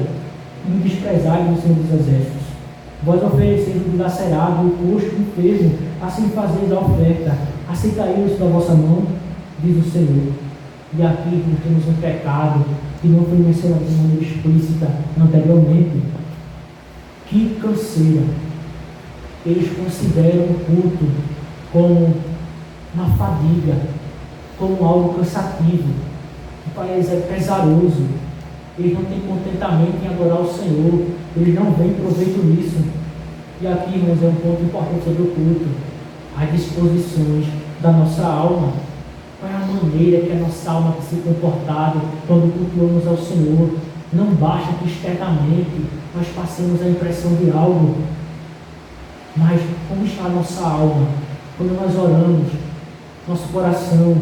e desprezai do Senhor dos Exércitos. Vós ofereceis o dilacerado, o coxo, o enfermo, assim fazeis a oferta. Aceitareis da vossa mão, diz o Senhor. E aqui nós temos um pecado que não foi mencionado de maneira explícita anteriormente. Que canseira! Eles consideram o culto como uma fadiga, como algo cansativo, que para eles é pesaroso. Eles não têm contentamento em adorar o Senhor, eles não veem proveito nisso. E aqui, irmãos, é um ponto importante sobre o culto: as disposições da nossa alma. Qual é a maneira que a nossa alma tem se comportado quando cultuamos ao Senhor? Não basta que externamente nós passemos a impressão de algo, mas como está a nossa alma? Quando nós oramos, nosso coração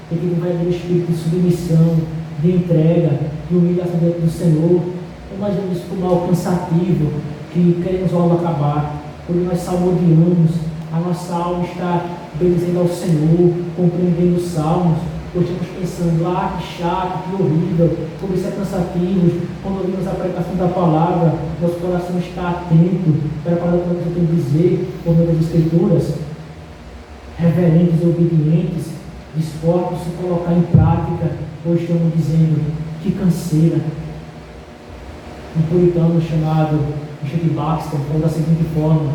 tem que ter um espírito de submissão, de entrega, de humilhação diante do Senhor. Ou nós vemos como algo cansativo, que queremos logo acabar. Quando nós salmodiamos, a nossa alma está bendizendo ao Senhor, compreendendo os salmos, ou estamos pensando, que chato, que horrível, como isso é cansativo. Quando ouvimos a pregação da palavra, nosso coração está atento para a palavra que eu tenho a dizer por meio das Escrituras, reverentes e obedientes, dispostos a se colocar em prática. Hoje estamos dizendo, que canseira. Um puritano chamado Richard Baxter falou da seguinte forma: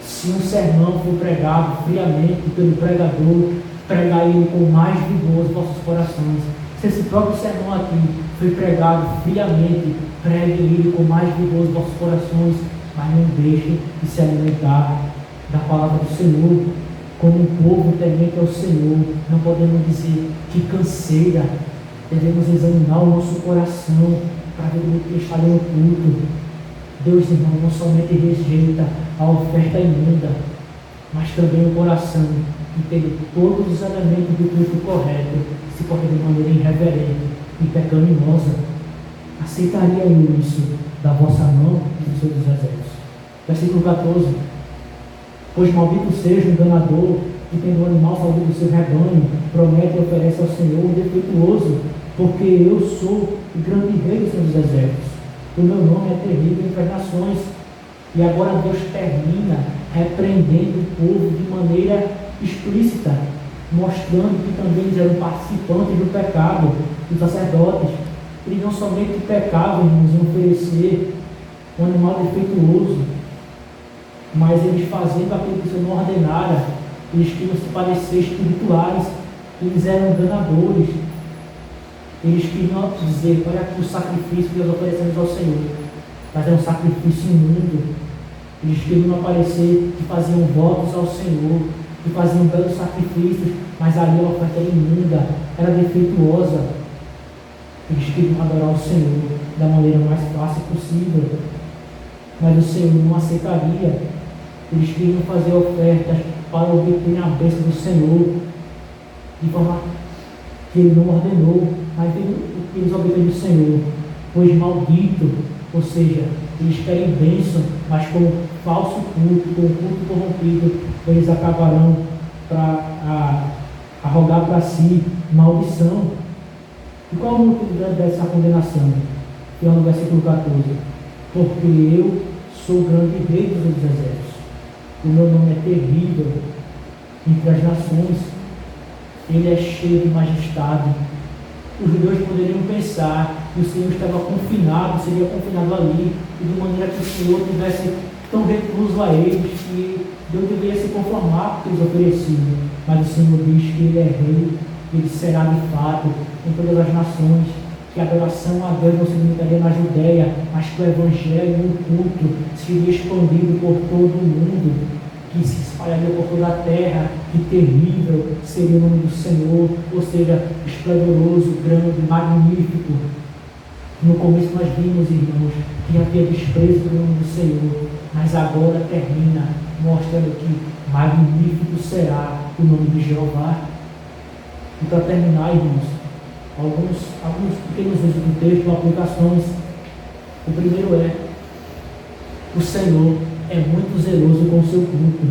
se um sermão for pregado friamente pelo pregador, pregai ele com mais vigor os vossos corações. Se esse próprio sermão aqui foi pregado friamente, pregue ele com mais vigor os vossos corações, mas não deixe de se alimentar da palavra do Senhor. Como um povo temente ao Senhor, não podemos dizer que canseira. Devemos examinar o nosso coração para ver o que está no culto. Deus, irmão, não somente rejeita a oferta imunda, mas também o coração que tem todos os elementos do culto correto, se porta de maneira irreverente e pecaminosa. Aceitaria eu isso da vossa mão, diz o Senhor dos Exércitos? Versículo 14: pois maldito seja o enganador que, tendo o animal salvo do seu rebanho, promete e oferece ao Senhor o defeituoso, porque eu sou o grande rei dos seus exércitos. O meu nome é terrível entre as nações. E agora Deus termina repreendendo o povo de maneira explícita, mostrando que também eles eram participantes do pecado, os sacerdotes. Eles não somente pecavam, irmãos, em oferecer um animal defeituoso, mas eles fazendo aquilo que o Senhor ordenara, eles queriam se parecer espirituais, eles eram enganadores. Eles queriam dizer, olha aqui o sacrifício que nós oferecemos ao Senhor, mas é um sacrifício imundo. Eles queriam aparecer que faziam votos ao Senhor, que faziam belos sacrifícios, mas ali a oferta era imunda, era defeituosa. Eles queriam adorar o Senhor da maneira mais fácil possível, mas o Senhor não aceitaria. Eles queriam fazer ofertas para obter a bênção do Senhor, de forma que Ele não ordenou, mas eles obedecem do Senhor, pois maldito, ou seja, eles querem bênção, mas com falso culto, com culto corrompido, eles acabarão a rogar para si maldição. E qual é o motivo dessa condenação? Que é no versículo 14: porque eu sou o grande rei dos exércitos. O meu nome é terrível entre as nações, ele é cheio de majestade. Os judeus poderiam pensar que o Senhor estava confinado, seria confinado ali, e de maneira que o Senhor tivesse tão recluso a eles que Deus deveria se conformar com o que eles ofereciam. Mas o Senhor diz que ele é rei, ele será de fato em todas as nações, que a adoração a Deus não se limitaria na Judéia, mas que o Evangelho e o culto seria expandido por todo o mundo, que se espalharia por toda a terra, que terrível seria o nome do Senhor, ou seja, esplendoroso, grande, magnífico. No começo nós vimos, irmãos, que havia desprezo pelo nome do Senhor, mas agora termina mostrando que magnífico será o nome de Jeová. E para terminar, irmãos, alguns pequenos usos do texto, aplicações. O primeiro é: o Senhor é muito zeloso com o seu culto.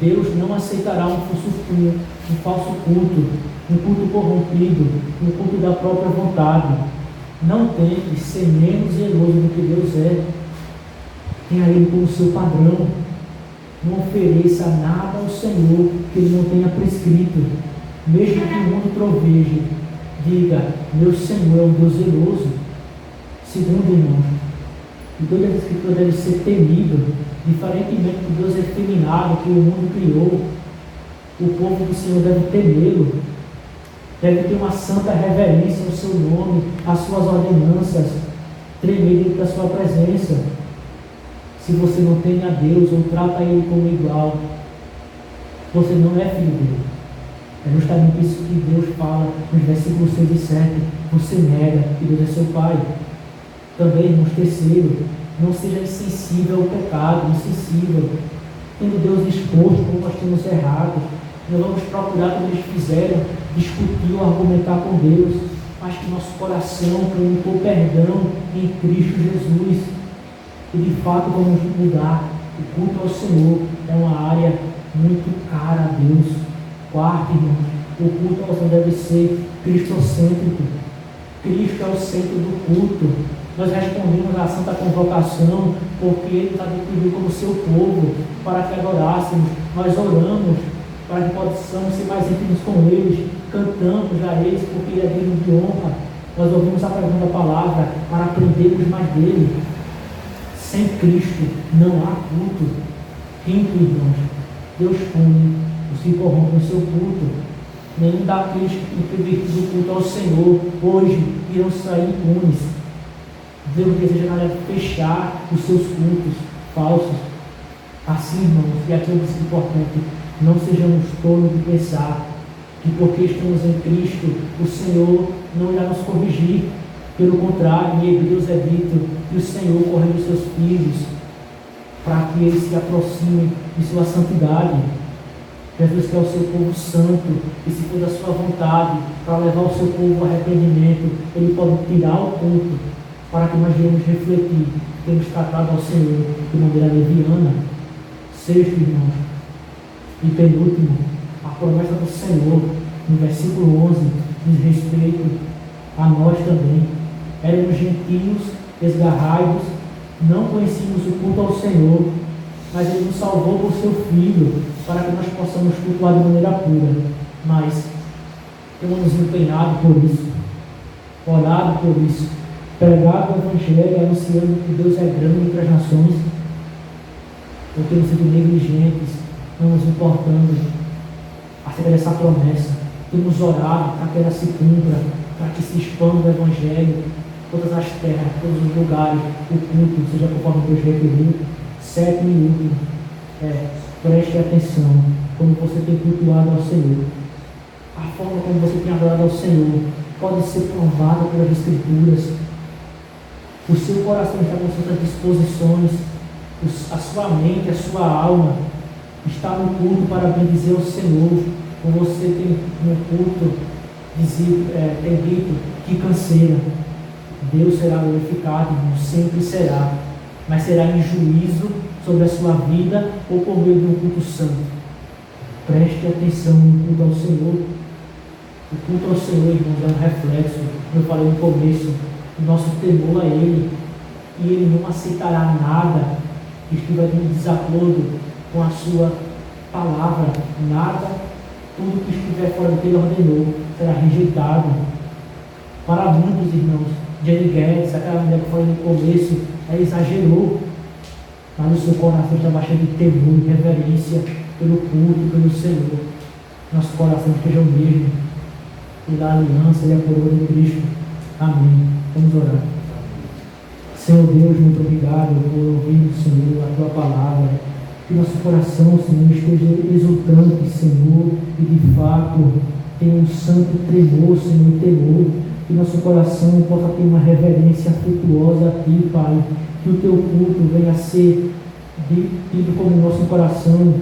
Deus não aceitará um falso culto, um culto corrompido, um culto da própria vontade. Não tente ser menos zeloso do que Deus é. Tenha Ele como seu padrão. Não ofereça nada ao Senhor que Ele não tenha prescrito. Mesmo que o mundo troveje, diga: meu Senhor é um Deus zeloso. Segundo, irmãos, o Deus da Escritura deve ser temido, diferentemente do Deus efeminado que o mundo criou. O povo do Senhor deve temê-lo, deve ter uma santa reverência ao seu nome, às suas ordenanças, tremer diante da sua presença. Se você não teme a Deus ou trata Ele como igual, você não é filho dele. É justamente isso que Deus fala nos versículos 6 e 7. Você nega que Deus é seu Pai. Também, irmãos, terceiro, não seja insensível ao pecado, insensível. Tendo Deus exposto como nós temos errado, não vamos procurar, como eles fizeram, discutir ou argumentar com Deus, mas que nosso coração clame por perdão em Cristo Jesus. E de fato vamos mudar. O culto ao Senhor é uma área muito cara a Deus. Quarto, irmãos, o culto ao Senhor deve ser cristocêntrico. Cristo é o centro do culto. Nós respondemos à santa convocação porque Ele está definido como seu povo, para que adorássemos. Nós oramos para que possamos ser mais íntimos com eles, cantamos a eles porque Ele é digno de honra. Nós ouvimos a pregação da palavra para aprendermos mais dele. Sem Cristo não há culto. Quinto, irmãos, Deus pune os que corrompem o seu culto. Nenhum daqueles que pervertido o culto ao Senhor hoje irão sair impunes. Deus deseja, na verdade, fechar os seus cultos falsos. Assim, irmãos, e aqui é um princípio importante: não sejamos tolos de pensar que porque estamos em Cristo, o Senhor não irá nos corrigir. Pelo contrário, em Hebreus é dito que o Senhor corrige os seus filhos para que eles se aproximem de sua santidade. Jesus quer o seu povo santo, e se for da sua vontade, para levar o seu povo ao arrependimento, Ele pode tirar o culto, para que nós venhamos refletir, temos tratado ao Senhor de maneira leviana. Sexto, irmãos, e penúltimo, a promessa do Senhor, no versículo 11, diz respeito a nós também. Éramos gentios, esgarrados, não conhecíamos o culto ao Senhor, mas Ele nos salvou por seu Filho, para que nós possamos cultuar de maneira pura. Mas temos nos empenhado por isso, orado por isso, pregado o Evangelho, anunciando que Deus é grande entre as nações, ou temos sido negligentes, não nos importando acerca dessa promessa. Temos orado para que ela se cumpra, para que se expanda o Evangelho, todas as terras, todos os lugares, o culto, seja conforme Deus requeriu. Sétimo e último, preste atenção quando você tem cultuado ao Senhor. A forma como você tem adorado ao Senhor pode ser provada pelas Escrituras. O seu coração está com suas disposições, a sua mente, a sua alma está no culto para bendizer o Senhor. Ou você tem no culto tem dito: que canseira. Deus será glorificado, irmão, sempre será, mas será em juízo sobre a sua vida ou por meio de um culto santo. Preste atenção no culto ao Senhor. O culto ao Senhor, irmãos, é um reflexo, como eu falei no começo, do nosso temor a Ele. e ele não aceitará nada que estiver em desacordo com a sua palavra, nada, tudo que estiver fora do que ele ordenou será rejeitado. Para muitos irmãos, Jenny Guedes, aquela mulher que foi no começo, ela exagerou, mas o seu coração está cheio de temor e reverência pelo culto, pelo Senhor. Nosso coração esteja o mesmo, pela aliança e a coroa de Cristo. Amém. Vamos orar. Senhor Deus, muito obrigado por ouvir, Senhor, a tua palavra. Que nosso coração, Senhor, esteja exultante, Senhor, e de fato tenha um santo tremor, Senhor, e temor. Que nosso coração possa ter uma reverência afetuosa a Ti, Pai. Que o Teu culto venha a ser tido como nosso coração,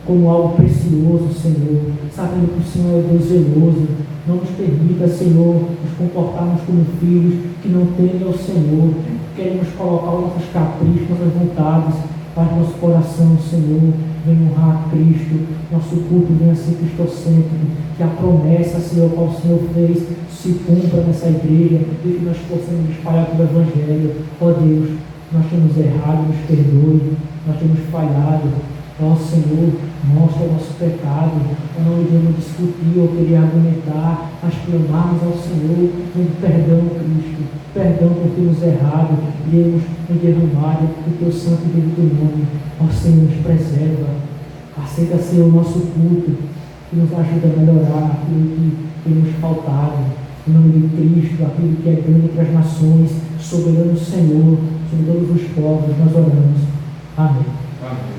como algo precioso, Senhor. Sabendo que o Senhor é Deus zeloso. Não nos permita, Senhor, nos comportarmos como filhos que não temem ao Senhor. Queremos colocar os nossos caprichos, nossas vontades, para que nosso coração, Senhor, venha honrar a Cristo, nosso culto venha ser cristocêntrico, que a promessa, Senhor, qual o Senhor fez, se cumpra nessa igreja e que nós possamos espalhar o Evangelho. Ó Deus, nós temos errado, nos perdoe, nós temos falhado. Ó Senhor, mostra o nosso pecado, não iremos discutir ou querer argumentar, mas clamarmos ao Senhor, pedindo perdão, Cristo, perdão por termos errado, iremos nos derramar do Teu santo e bendito nome. Ó Senhor, nos preserva, aceita, Senhor, o nosso culto, que nos ajuda a melhorar aquilo que temos faltado. Em nome de Cristo, aquilo que é grande para as nações, soberano Senhor, sobre todos os povos, nós oramos. Amém. Amém.